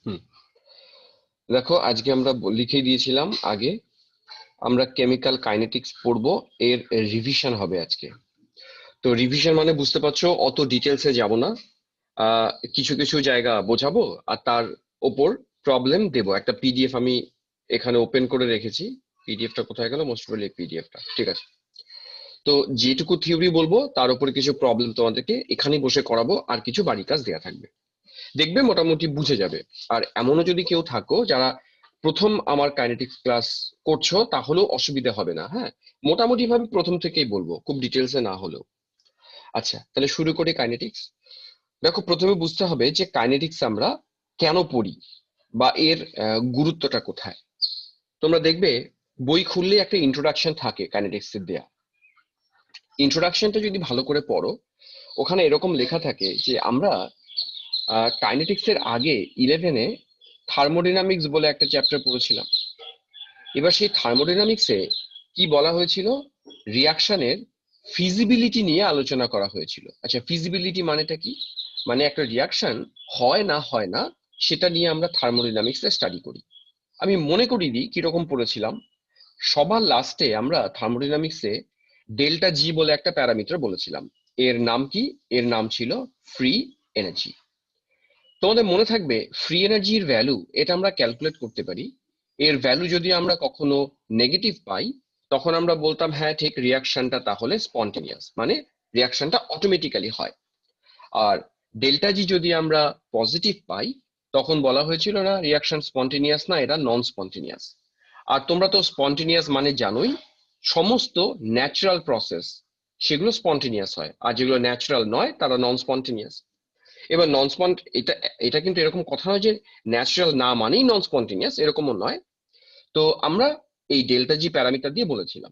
হুম, দেখো আজকে আমরা লিখে দিয়েছিলাম আগে আমরা কেমিক্যাল কাইনেটিক্স পড়বো, এর রিভিশন হবে আজকে। তো রিভিশন মানে বুঝতে পারছো, অত ডিটেলসে যাব না। কিছু কিছু জায়গা বোঝাবো আর তার ওপর প্রবলেম দেবো। একটা পিডিএফ আমি এখানে ওপেন করে রেখেছি। পিডিএফটা কোথায় গেল? মোস্ট প্রবাবলি পিডিএফটা ঠিক আছে। তো যেটুকু থিওরি বলবো তার উপরে কিছু প্রবলেম তোমাদেরকে এখানেই বসে করাবো, আর কিছু বাড়ি কাজ দেয়া থাকবে। দেখবে মোটামুটি বুঝে যাবে। আর এমনও যদি কেউ থাকো যারা প্রথম আমার কাইনেটিক্স ক্লাস করছো, তাহলেও অসুবিধা হবে না। হ্যাঁ, মোটামুটি ভাবে প্রথম থেকেই বলবো, খুব ডিটেলসে না হলেও। আচ্ছা, তাহলে শুরু করি কাইনেটিক্স। দেখো, প্রথমে বুঝতে হবে যে কাইনেটিক্স আমরা কেন পড়ি বা এর গুরুত্বটা কোথায়। তোমরা দেখবে বই খুললে একটা ইন্ট্রোডাকশন থাকে কাইনেটিক্স এর দেয়া। ইন্ট্রোডাকশনটা যদি ভালো করে পড়ো, ওখানে এরকম লেখা থাকে যে আমরা কাইনেটিক্স এর আগে 11-এ থার্মোডাইনামিক্স বলে একটা চ্যাপ্টার পড়েছিলাম। এবার সেই থার্মোডাইনামিক্সে কি বলা হয়েছিল? রিয়াকশনের ফিজিবিলিটি নিয়ে আলোচনা করা হয়েছিল। আচ্ছা, ফিজিবিলিটি মানেটা কি? মানে একটা রিয়াকশন হয় না সেটা নিয়ে আমরা থার্মোডাইনামিক্সে স্টাডি করি। আমি মনে করিয়ে দিই কিরকম পড়েছিলাম। সবার লাস্টে আমরা থার্মোডাইনামিক্সে ডেল্টা জি বলে একটা প্যারামিটার বলেছিলাম। এর নাম কি? এর নাম ছিল ফ্রি এনার্জি। তোমাদের মনে থাকবে ফ্রি এনার্জির ভ্যালু এটা আমরা ক্যালকুলেট করতে পারি। এর ভ্যালু যদি আমরা কখনো নেগেটিভ পাই, তখন আমরা বলতাম হ্যাঁ ঠিক, রিয়াকশনটা তাহলে স্পন্টেনিয়াস, মানে রিয়াকশনটা অটোমেটিক্যালি হয়। আর ডেল্টা জি যদি আমরা পজিটিভ পাই, তখন বলা হয়েছিল না রিয়াকশন স্পন্টেনিয়াস না, এটা নন স্পন্টেনিয়াস। আর তোমরা তো স্পন্টেনিয়াস মানে জানোই, সমস্ত ন্যাচারাল প্রসেস সেগুলো স্পন্টেনিয়াস হয়, আর যেগুলো ন্যাচারাল নয় তারা নন স্পন্টেনিয়াস। এবার নন স্পন্ট এটা এটা কিন্তু এরকম কথা নয় যে ন্যাচারাল না মানেই নন স্পন্টেনিয়াস, এরকমও নয়। তো আমরা এই ডেল্টা জি প্যারামিটার দিয়ে বলেছিলাম।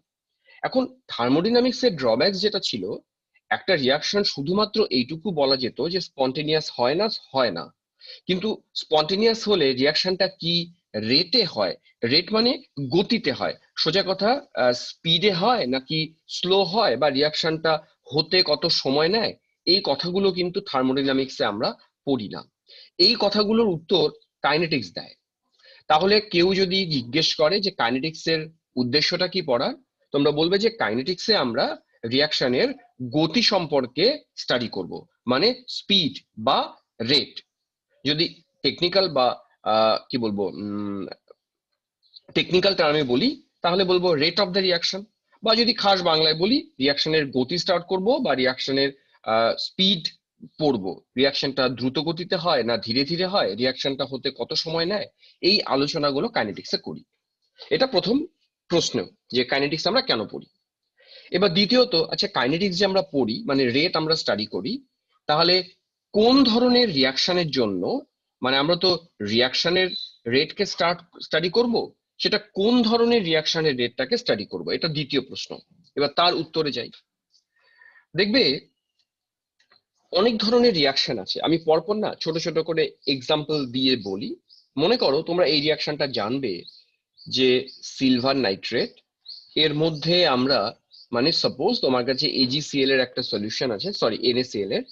এখন থার্মোডিনামিক্স এর ড্রব্যাকস যেটা ছিল, একটা রিয়াকশন শুধুমাত্র এইটুকু বলা যেত যে স্পন্টেনিয়াস হয় না। কিন্তু স্পন্টেনিয়াস হলে রিয়াকশনটা কি রেটে হয়? রেট মানে গতিতে হয়। সোজা কথা, স্পিডে হয় নাকি স্লো হয়, বা রিয়াকশনটা হতে কত সময় নেয়, এই কথাগুলো কিন্তু থার্মোডাইনামিক্সে আমরা পড়ি না। এই কথাগুলোর উত্তর কাইনেটিক্স দেয়। তাহলে কেউ যদি জিজ্ঞেস করে যে কাইনেটিক্স এর উদ্দেশ্যটা কি পড়ার, তোমরা বলবে যে কাইনেটিক্সে আমরা রিয়াকশনের গতি সম্পর্কে স্টাডি করব, মানে স্পিড বা রেট। যদি টেকনিক্যাল বা কি বলবো, টেকনিক্যাল টার্মে বলি, তাহলে বলবো রেট অফ দ্য রিয়াকশন। বা যদি খাস বাংলায় বলি, রিয়াকশনের গতি স্টার্ট করব বা রিয়াকশনের স্পিড পড়বো। রিয়াকশনটা দ্রুত গতিতে হয় না ধীরে ধীরে হয়, রিয়াকশনটা হতে কত সময় নেয়, এই আলোচনাগুলো কাইনেটিক্সে করি। এটা প্রথম প্রশ্ন, যে কাইনেটিক্স আমরা কেন পড়ি। এবার দ্বিতীয়ত, আচ্ছা কাইনেটিক্স যে আমরা পড়ি মানে রেট আমরা স্টাডি করি, তাহলে কোন ধরনের রিয়াকশনের জন্য, মানে আমরা তো রিয়াকশনের রেটকে স্টাডি করব, সেটা কোন ধরনের রিয়াকশনের রেটটাকে স্টাডি করব, এটা দ্বিতীয় প্রশ্ন। এবার তার উত্তরে যাই। দেখবে অনেক ধরনের রিয়াকশন আছে, আমি পরপর না ছোট ছোট করে এক্সাম্পল দিয়ে বলি। মনে করো তোমরা এই রিয়াকশনটা জানবে যে সিলভার নাইট্রেট এর মধ্যে আমরা, মানে সাপোজ তোমার কাছে এজিসিএল এর একটা সলিউশন আছে, সরি এনএসিএল এর,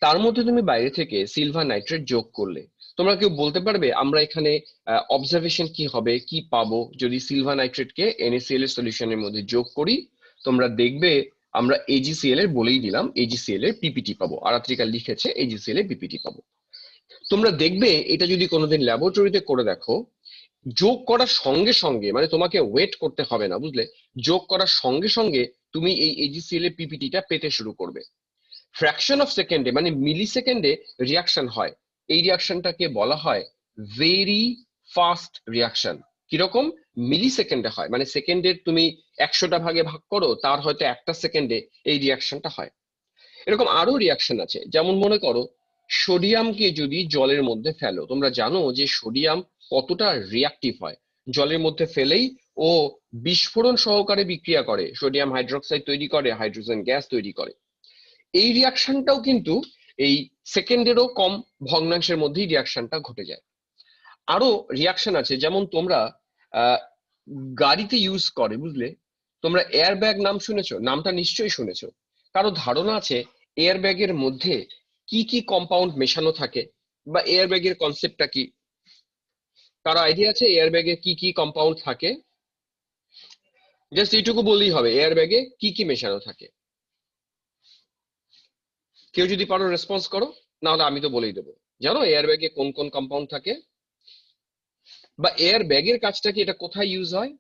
তার মধ্যে তুমি বাইরে থেকে সিলভার নাইট্রেট যোগ করলে, তোমরা কেউ বলতে পারবে আমরা এখানে অবজারভেশন কি হবে, কি পাবো যদি সিলভার নাইট্রেট কে এনএসিএল এর সলিউশনের মধ্যে যোগ করি? তোমরা দেখবে আমরা এজিসিএল এর বলেই দিলাম, এজিসিএল এর পিপিটি পাবো, আরাত্রিকা লিখেছে এজিসিএল এর পিপিটি পাবো। তোমরা দেখবে এটা যদি কোনোদিন ল্যাবরেটরিতে করে দেখো, যোগ করার সঙ্গে সঙ্গে, মানে তোমাকে ওয়েট করতে হবে না, বুঝলে, যোগ করার সঙ্গে সঙ্গে তুমি এই এজিসিএল এর পিপিটিটা পেতে শুরু করবে। ফ্র্যাকশন অফ সেকেন্ডে, মানে মিলি সেকেন্ডে রিয়াকশন হয়। এই রিয়াকশনটাকে বলা হয় ভেরি ফাস্ট রিয়াকশন। কিরকম? মিলি সেকেন্ডে হয়, মানে সেকেন্ডের তুমি 100টা ভাগে ভাগ করো, তার হয়তো একটা সেকেন্ডে এই রিয়াকশনটা হয়। এরকম আরো রিয়াকশন আছে, যেমন মনে করো সোডিয়ামকে যদি জলের মধ্যে ফেলো, তোমরা জানো যে সোডিয়াম কতটা রিয়াক্টিভ হয়। জলের মধ্যে ফেলেই ও বিস্ফোরণ সহকারে বিক্রিয়া করে, সোডিয়াম হাইড্রোক্সাইড তৈরি করে, হাইড্রোজেন গ্যাস তৈরি করে। এই রিয়াকশনটাও কিন্তু এই সেকেন্ডেরও কম ভগ্নাংশের মধ্যেই রিয়াকশনটা ঘটে যায়। আরো রিয়াকশন আছে, যেমন তোমরা আহ গাড়িতে ইউজ করে, বুঝলে, তোমরা এয়ার ব্যাগ নাম শুনেছো? নামটা নিশ্চয়ই শুনেছো। কারো ধারণা আছে এয়ার ব্যাগের মধ্যে কি কি কম্পাউন্ড মেশানো থাকে, বা এয়ার ব্যাগের কনসেপ্টটা কি? কারো আইডিয়া আছে এয়ার ব্যাগে কি কি কম্পাউন্ড থাকে? জাস্ট এইটুকু বললেই হবে, এয়ার ব্যাগে কি কি মেশানো থাকে। কেউ যদি পারো রেসপন্স করো, না হলে আমি তো বলেই দেবো। জানো এয়ার ব্যাগে কোন কোন কম্পাউন্ড থাকে? বা এয়ার ব্যাগের কাজটা কি, এটা কোথায় ইউজ হয়?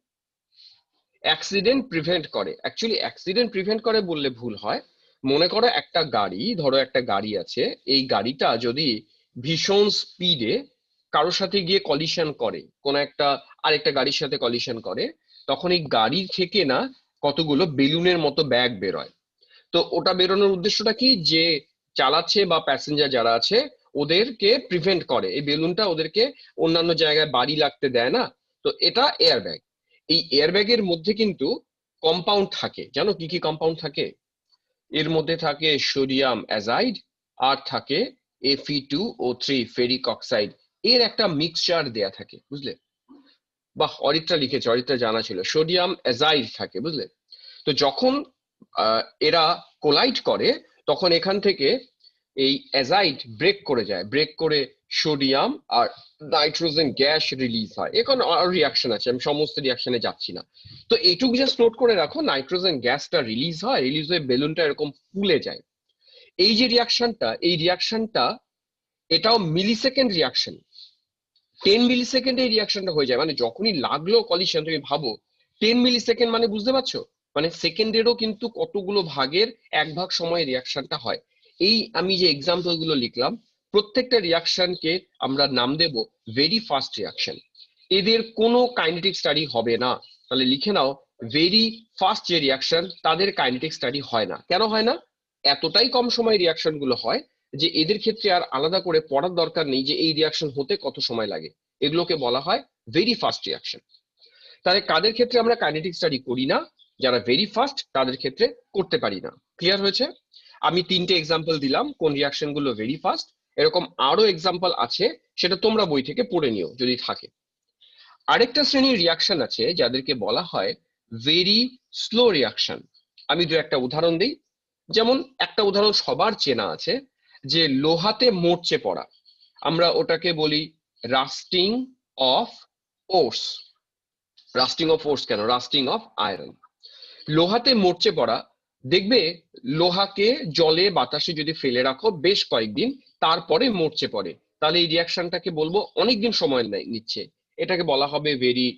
অ্যাক্সিডেন্ট প্রিভেন্ট করে। অ্যাকচুয়ালি অ্যাক্সিডেন্ট প্রিভেন্ট করে বললে ভুল হয়। মনে করো একটা গাড়ি, ধরো একটা গাড়ি আছে, এই গাড়িটা যদি ভীষণ স্পিডে কারোর সাথে গিয়ে কলিশন করে, কোন একটা আরেকটা গাড়ির সাথে কলিশন করে, তখন এই গাড়ি থেকে না কতগুলো বেলুনের মতো ব্যাগ বেরোয়। তো ওটা বেরোনোর উদ্দেশ্যটা কি, যে চালাচ্ছে বা প্যাসেঞ্জার যারা আছে ওদেরকে প্রিভেন্ট করে, এই বেলুনটা ওদেরকে অন্যান্য জায়গায় বাড়ি লাগতে দেয় না। তো এটা এয়ার ব্যাগ। এই এয়ার ব্যাগের মধ্যে কিন্তু কম্পাউন্ড থাকে, জানো কি কি কম্পাউন্ড থাকে? এর মধ্যে থাকে সোডিয়াম অ্যাজাইড, আর থাকে Fe2O3 ফেরিক অক্সাইড। এর একটা মিক্সচার দেয়া থাকে, বুঝলে? বাহ, অরিত্রা লিখেছে, অরিত্রা জানা ছিল, সোডিয়াম অ্যাজাইড থাকে, বুঝলে? তো যখন এরা কোলাইড করে, তখন এখান থেকে এই অ্যাজাইড ব্রেক করে যায়, ব্রেক করে সোডিয়াম আর নাইট্রোজেন গ্যাস রিলিজ হয়। এখন আর রিয়াকশন আছে, আমি সমস্ত রিয়াকশনে যাচ্ছি না। তো এইটুকু জাস্ট নোট করে রাখো, নাইট্রোজেন গ্যাসটা রিলিজ হয়, রিলিজ হয়ে বেলুনটা এরকম ফুলে যায়। এই যে রিয়াকশনটা, এই রিয়াকশনটা এটাও মিলিসেকেন্ড রিয়াকশন। 10 মিলিসেকেন্ডে এই রিয়াকশনটা হয়ে যায়, মানে যখনই লাগলো কলিশন, তুমি ভাবো 10 মিলিসেকেন্ড মানে, বুঝতে পারছো? মানে সেকেন্ডেরও কিন্তু কতগুলো ভাগের 1 ভাগ সময় রিয়াকশনটা হয়। এই আমি যে এক্সাম্পল গুলো লিখলাম, প্রত্যেকটা রিয়াকশনকে আমরা নাম দেব ভেরি ফাস্ট রিয়াকশন। এদের কোনো কাইনেটিক স্টাডি হবে না। তাহলে লিখে নাও, ভেরি ফাস্ট যে রিয়াকশন তাদের কাইনেটিক স্টাডি হয় না। কেন হয় না? এতটাই কম সময় রিয়াকশন গুলো হয় যে এদের ক্ষেত্রে আর আলাদা করে পড়ার দরকার নেই যে এই রিয়াকশন হতে কত সময় লাগে। এগুলোকে বলা হয় ভেরি ফাস্ট রিয়াকশন। তাহলে কাদের ক্ষেত্রে আমরা কাইনেটিক স্টাডি করি না? যারা ভেরি ফাস্ট তাদের ক্ষেত্রে করতে পারি না। ক্লিয়ার হয়েছে? আমি 3টে এক্সাম্পল দিলাম কোন রিয়াকশন গুলো ভেরি ফাস্ট। এরকম আরো এক্সাম্পল আছে, সেটা তোমরা বই থেকে পড়ে নিও যদি থাকে। আরেকটা শ্রেণীর রিয়াকশন আছে যাদেরকে বলা হয় ভেরি স্লো রিয়াকশন। আমি দু একটা উদাহরণ দিই। যেমন একটা উদাহরণ সবার চেনা আছে, যে লোহাতে মরচে পড়া, আমরা ওটাকে বলি rusting of ores. Rusting of ores কেন? Rusting of iron. লোহাতে মরচে পড়া, দেখবে লোহাকে জলে বাতাসে যদি ফেলে রাখো বেশ কয়েকদিন, তারপরে মরচে পড়ে, তাহলে এই রিয়াকশনটাকে বলবো অনেকদিন সময় নিচ্ছে, এটাকে বলা হবে ভেরি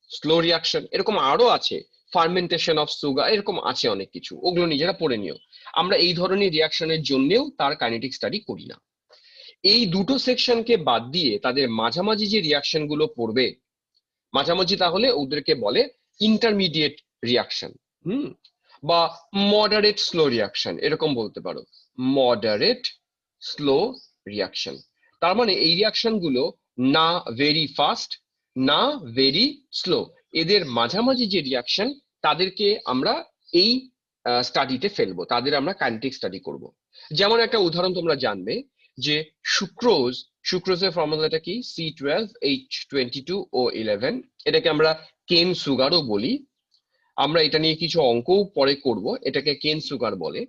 স্লো রিয়াকশন। এরকম আরো আছে, ফার্মেন্টেশন অফ সুগার, এরকম আছে অনেক কিছু, ওগুলো নিজেরা পড়ে নিও। আমরা এই ধরনের রিয়াকশনের জন্যও তার কাইনেটিক স্টাডি করি না। এই দুটো সেকশনকে বাদ দিয়ে তাদের মাঝামাঝি যে রিয়াকশন গুলো পড়বে, মাঝামাঝি, তাহলে ওদেরকে বলে ইন্টারমিডিয়েট রিয়াকশন। বা মডারেট স্লো রিয়াকশন, এরকম বলতে পারো, মডারেট স্লো রিয়াকশন। তার মানে এই রিয়াকশন গুলো না ভেরি ফাস্ট না ভেরি স্লো, এদের মাঝামাঝি যে রিয়াকশন তাদেরকে আমরা এই স্টাডিতে ফেলবো, তাদের আমরা কাইনেটিক স্টাডি করব। যেমন একটা উদাহরণ তোমরা জানবে, যে সুক্রোজ, সুক্রোজের ফর্মুলাটা কি? C12H22O11। এটাকে আমরা কেন সুগারও বলি। আমরা এটা নিয়ে কিছু অঙ্কও পরে করব, এটাকে কেন সুগার বলে।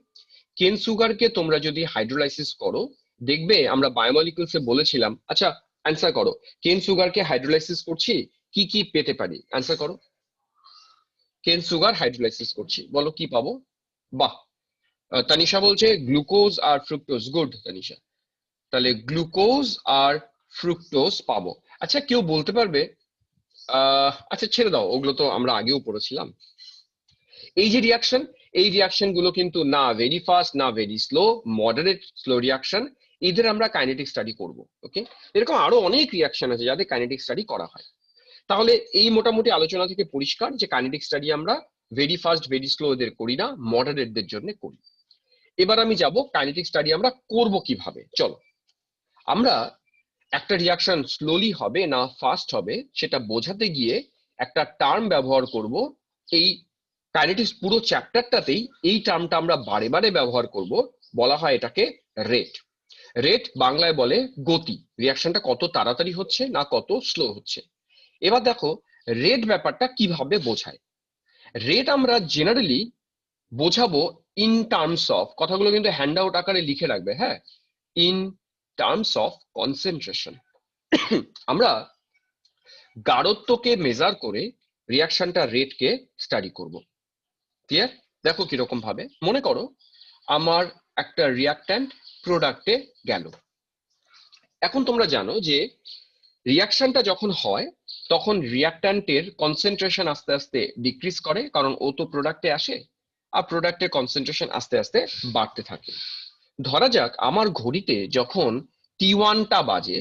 কেন সুগারকে তোমরা যদি হাইড্রোলাইসিস করো, দেখবে আমরা বায়োমলিকুলসে বলেছিলাম। আচ্ছা, অ্যান্সার করো, কেন সুগারকে হাইড্রোলাইসিস করছি কি কি পেতে পারি? অ্যান্সার করো। কেন সুগার হাইড্রোলাইসিস করছি, বলো কি পাবো? বাহ, তানিশা বলছে গ্লুকোজ আর ফ্রুক্টোজ। গুড তানিশা, তাহলে গ্লুকোজ আর ফ্রুক্টোজ পাবো। আচ্ছা, কেউ বলতে পারবে, আচ্ছা ছেড়ে দাও, ওগুলো তো আমরা আগেও পড়েছিলাম। এই যে রিয়াকশন, এই রিয়াকশন গুলো কিন্তু না ভেরি ফাস্ট না very slow, moderate slow reaction, এদের আমরা কাইনেটিক স্টাডি করব। ওকে, এরকম আরো অনেক রিয়াকশন আছে যাদের কাইনেটিক স্টাডি করা হয়। তাহলে এই মোটামুটি আলোচনা থেকে পরিষ্কার যে কাইনেটিক স্টাডি আমরা ভেরি ফাস্ট ভেরি স্লো এদের করি না, মডারেটদের জন্য করি। এবার আমি যাব কাইনেটিক স্টাডি আমরা করব কিভাবে। চলো, আমরা একটা রিয়াকশন স্লোলি হবে না ফাস্ট হবে সেটা বোঝাতে গিয়ে একটা টার্ম ব্যবহার করব। এই কাইনেটিক্স পুরো চ্যাপ্টারটাতেই এই টার্মটা আমরা বারে বারে ব্যবহার করব। বলা হয় এটাকে রেট। রেট বাংলায় বলে গতি, রিয়াকশনটা কত তাড়াতাড়ি হচ্ছে না কত স্লো হচ্ছে। এবার দেখো রেট ব্যাপারটা কিভাবে বোঝায়। রেট আমরা জেনারেলি বোঝাবো ইন টার্মস অফ, কথাগুলো কিন্তু হ্যান্ড আউট আকারে লিখে রাখবে, হ্যাঁ, ইন টার্মস অফ কনসেন্ট্রেশন। আমরা গাঢ়ত্বকে মেজার করে রিয়াকশনটা রেটকে স্টাডি করব। ক্লিয়ার? দেখো কিরকম ভাবে, মনে করো আমার একটা রিয়াক্ট্যান্ট প্রোডাক্টে গেল। এখন তোমরা জানো যে রিয়াকশনটা যখন হয় তখন রিয়াক্ট্যান্টের কনসেন্ট্রেশন আস্তে আস্তে ডিক্রিজ করে, কারণ ও তো প্রোডাক্টে আসে, আর প্রোডাক্টের কনসেন্ট্রেশন আস্তে আস্তে বাড়তে থাকে। ধরা যাক আমার ঘড়িতে যখন T1টা বাজে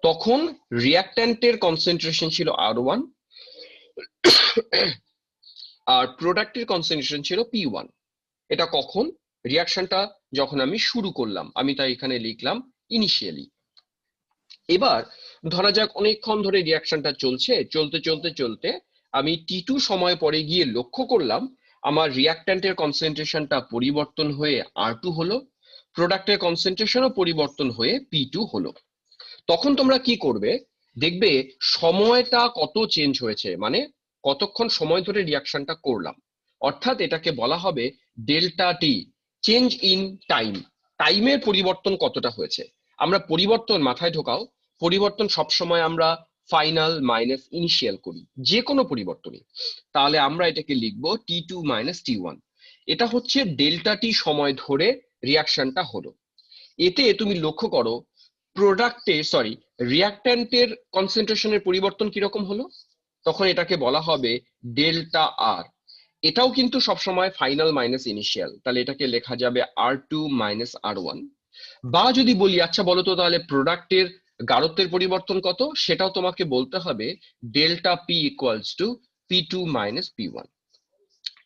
তখন রিয়াক্ট্যান্টের কনসেন্ট্রেশন ছিল R1 আর প্রোডাক্টের কনসেন্ট্রেশন ছিল P1। এটা কখন? রিয়াকশনটা যখন আমি শুরু করলাম, আমি তাই এখানে লিখলাম ইনিশিয়ালি। এবার ধরা যাক অনেকক্ষণ ধরে রিয়াকশনটা চলছে, চলতে চলতে চলতে আমি T2 সময় পরে গিয়ে লক্ষ্য করলাম আমার রিয়াক্ট্যান্টের কনসেন্ট্রেশনটা পরিবর্তন হয়ে R2 হলো, প্রোডাক্টের কনসেন্ট্রেশনও পরিবর্তন হয়ে P2 হলো। তখন তোমরা কি করবে, দেখবে সময়টা কত চেঞ্জ হয়েছে, মানে কতক্ষণ সময় ধরে রিয়াকশনটা করলাম, অর্থাৎ এটাকে বলা হবে delta T, change in time. টাইমের পরিবর্তন কতটা হয়েছে। আমরা পরিবর্তন মাথায় ঢোকাও, পরিবর্তন সবসময় আমরা ফাইনাল মাইনাস ইনিশিয়াল করি, যে কোনো পরিবর্তনই। তাহলে আমরা এটাকে লিখবো T2 মাইনাস T1। এটা হচ্ছে ডেল্টা টি সময় ধরে রিয়াকশনটা হলো। এতে তুমি লক্ষ্য করো রিয়াক্ট্যান্টের কনসেন্ট্রেশনের পরিবর্তন কিরকম হলো, তখন এটাকে বলা হবে ডেল্টা আর। এটাও কিন্তু সবসময় ফাইনাল মাইনাস ইনিশিয়াল, তাহলে এটাকে লেখা যাবে R2 মাইনাস R1। বা যদি বলি আচ্ছা বলো তো তাহলে প্রোডাক্টের গাঢ়ত্বের পরিবর্তন কত, সেটাও তোমাকে বলতে হবে delta P equals to P2 minus P1।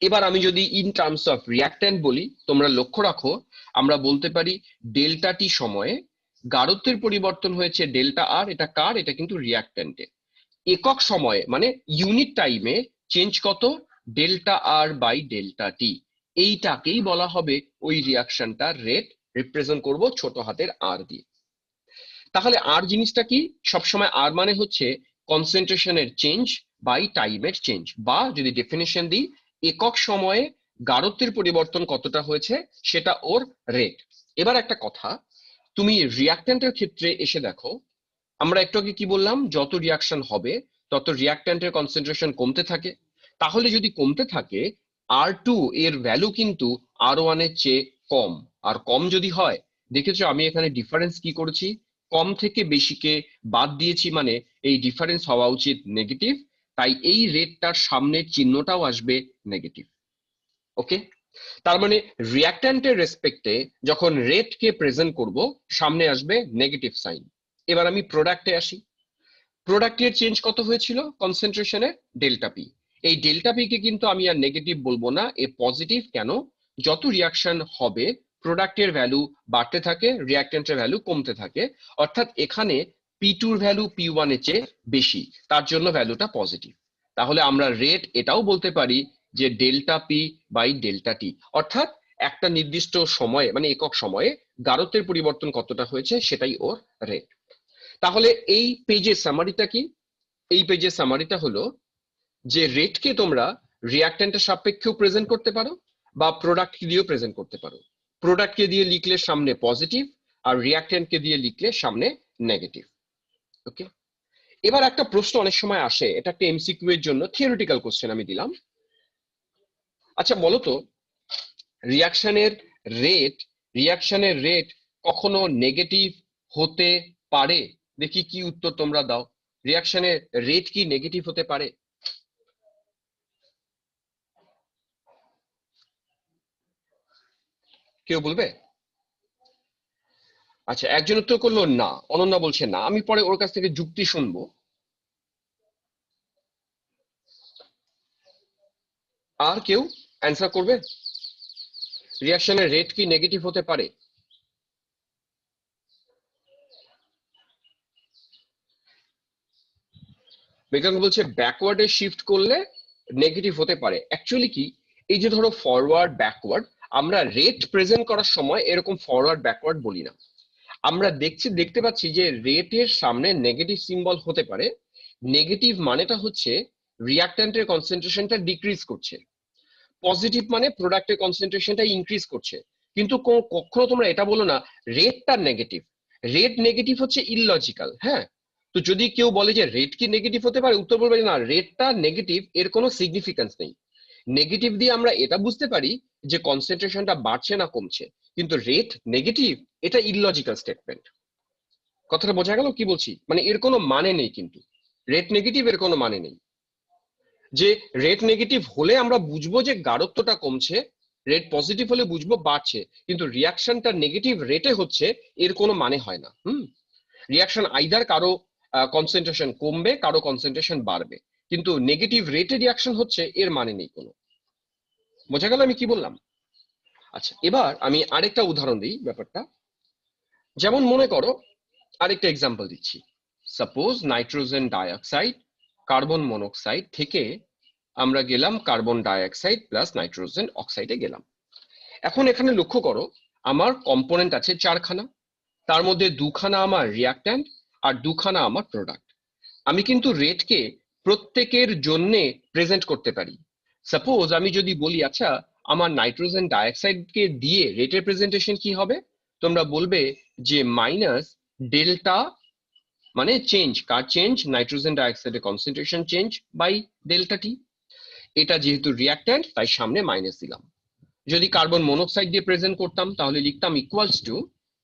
এবার আমি যদি ইন টার্মস অফ রিয়াক্ট্যান্ট বলি, তোমরা লক্ষ্য রাখো আমরা বলতে পারি ডেল্টা টি সময়ে গাঢ়ত্বের পরিবর্তন হয়েছে ডেল্টা আর। এটা কার? এটা কিন্তু রিয়াক্ট্যান্টে। একক সময়ে মানে ইউনিট টাইমে চেঞ্জ কত? ডেল্টা আর বাই ডেল্টা টি। এইটাকেই বলা হবে ওই রিয়াকশনটার রেট, রিপ্রেজেন্ট করব ছোট হাতের আর দিয়ে। তাহলে আর জিনিসটা কি? সবসময় আর মানে হচ্ছে কনসেন্ট্রেশনের চেঞ্জ বাই টাইমের চেঞ্জ, বা যদি ডেফিনেশন দিই একক সময়ে গাঢ়ত্বের পরিবর্তন কতটা হয়েছে সেটা ওর রেট। এবার একটা কথা, তুমি রিয়াক্ট্যান্টের ক্ষেত্রে এসে দেখো, আমরা একটু আগে কি বললাম, যত রিয়াকশন হবে তত রিয়াক্ট্যান্টের কনসেন্ট্রেশন কমতে থাকে। তাহলে যদি কমতে থাকে R2 এর ভ্যালু কিন্তু R1 এর চেয়ে কম, আর কম যদি হয়, দেখেছো আমি এখানে ডিফারেন্স কি করেছি, কম থেকে বেশিকে বাদ দিয়েছি, মানে এই ডিফারেন্স হওয়া উচিত নেগেটিভ, তাই এই রেটটার সামনের চিহ্নটাও আসবে নেগেটিভ। ওকে, তার মানে রিয়াক্ট্যান্টের রেসপেক্টে যখন রেটকে প্রেজেন্ট করব সামনে আসবে নেগেটিভ সাইন। এবার আমি প্রোডাক্টে আসি, প্রোডাক্টের চেঞ্জ কত হয়েছিল কনসেন্ট্রেশনে? Delta p. এই ডেল্টা পি কে কিন্তু আমি আর নেগেটিভ বলবো না, এ পজিটিভ। কেন? যত রিয়াকশন হবে প্রোডাক্টের ভ্যালু বাড়তে থাকে, রিয়াক্ট্যান্টের ভ্যালু কমতে থাকে, অর্থাৎ এখানে P2 এর ভ্যালু P1 এর চেয়ে বেশি, তার জন্য ভ্যালুটা পজিটিভ। তাহলে আমরা রেট এটাও বলতে পারি যে delta P by delta t, অর্থাৎ একটা নির্দিষ্ট সময়ে মানে একক সময়ে গাঢ়ত্বের পরিবর্তন কতটা হয়েছে সেটাই ওর রেট। তাহলে এই পেজের সামারিটা কি? এই পেজের সামারিটা হলো যে রেটকে তোমরা রিয়াক্ট্যান্টের সাপেক্ষেও প্রেজেন্ট করতে পারো বা প্রোডাক্ট দিয়েও প্রেজেন্ট করতে পারো। প্রোডাক্টকে দিয়ে লিখলে সামনে পজিটিভ, আর রিয়াক্ট্যান্টকে দিয়ে লিখলে সামনে নেগেটিভ। ওকে, এবার একটা প্রশ্ন অনেক সময় আসে, এটা একটা এমসিকিউ এর জন্য থিওরিটিক্যাল কোশ্চেন আমি দিলাম। আচ্ছা বলো তো, রিয়াকশনের রিয়াকশনের রেট কখনো নেগেটিভ হতে পারে? দেখি কি উত্তর তোমরা দাও। রিয়াকশনের রেট কি নেগেটিভ হতে পারে? কেউ বলবে? আচ্ছা, একজন উত্তর করলো না, অনন্যা বলছে না, আমি পরে ওর কাছ থেকে যুক্তি শুনবো। আর কেউ অ্যান্সার করবে? রিয়াকশনের রেট কি নেগেটিভ হতে পারে? মেঘাঙ্ক বলছে ব্যাকওয়ার্ডে শিফট করলে নেগেটিভ হতে পারে। অ্যাকচুয়ালি কি, এই যে ধরো ফরওয়ার্ড ব্যাকওয়ার্ড, আমরা রেট প্রেজেন্ট করার সময় এরকম ফরওয়ার্ড ব্যাকওয়ার্ড বলি না। আমরা দেখতে পাচ্ছি যে রেটের সামনে নেগেটিভ সিম্বল হতে পারে। নেগেটিভ মানেটা হচ্ছে রিয়াক্ট্যান্টের কনসেন্ট্রেশনটা ডিক্রিজ করছে, পজিটিভ মানে প্রোডাক্টের কনসেন্ট্রেশনটা ইনক্রিজ করছে। কিন্তু কখনো তোমরা এটা বলো না রেটটা নেগেটিভ। রেট নেগেটিভ হচ্ছে ইললজিক্যাল। হ্যাঁ, তো যদি কেউ বলে যে রেট কি নেগেটিভ হতে পারে, উত্তর বলবে না, রেটটা নেগেটিভ, এর কোনো সিগনিফিকেন্স নেই। নেগেটিভ দিয়ে আমরা এটা বুঝতে পারি যে কনসেন্ট্রেশনটা বাড়ছে না কমছে, কিন্তু রেট নেগেটিভ এটা ইললজিক্যাল স্টেটমেন্ট। কথাটা বোঝা গেল কি বলছি? মানে এর কোনো মানে নেই, কিন্তু রেট নেগেটিভ এর কোনো মানে নেই। যে রেট নেগেটিভ হলে আমরা বুঝবো যে গাঢ়ত্বটা কমছে, রেট পজিটিভ হলে বুঝবো বাড়ছে, কিন্তু রিয়াকশনটা নেগেটিভ রেটে হচ্ছে এর কোনো মানে হয় না। রিয়াকশন আইদার কারো কনসেন্ট্রেশন কমবে, কারো কনসেন্ট্রেশন বাড়বে, কিন্তু নেগেটিভ রেটে রিয়াকশন হচ্ছে এর মানে নেই কোনো। বোঝা গেল আমি কি বললাম? আচ্ছা, এবার আমি আরেকটা উদাহরণ দিই ব্যাপারটা। যেমন মনে করো, আরেকটা এক্সাম্পল দিচ্ছি। Suppose nitrogen dioxide carbon monoxide থেকে আমরা গেলাম কার্বন ডাইঅক্সাইড প্লাস নাইট্রোজেন অক্সাইডে গেলাম। এখন এখানে লক্ষ্য করো, আমার কম্পোনেন্ট আছে 4খানা, তার মধ্যে 2খানা আমার রিয়াক্ট্যান্ট আর 2খানা আমার প্রোডাক্ট। আমি কিন্তু রেটকে প্রত্যেকের জন্য প্রেজেন্ট করতে পারি। সাপোজ আমি যদি বলি, আচ্ছা আমার নাইট্রোজেন ডাইঅক্সাইডকে দিয়ে রেটের প্রেজেন্টেশন কি হবে, তোমরা বলবে যে মাইনাস ডেল্টা, মানে চেঞ্জ, কার চেঞ্জ, নাইট্রোজেন ডাইঅক্সাইডের concentration change by delta t. এটা যেহেতু রিয়াক্ট্যান্ট তাই সামনে মাইনাস দিলাম। যদি কার্বন মনোক্সাইড দিয়ে প্রেজেন্ট করতাম তাহলে লিখতাম ইকুয়ালস টু,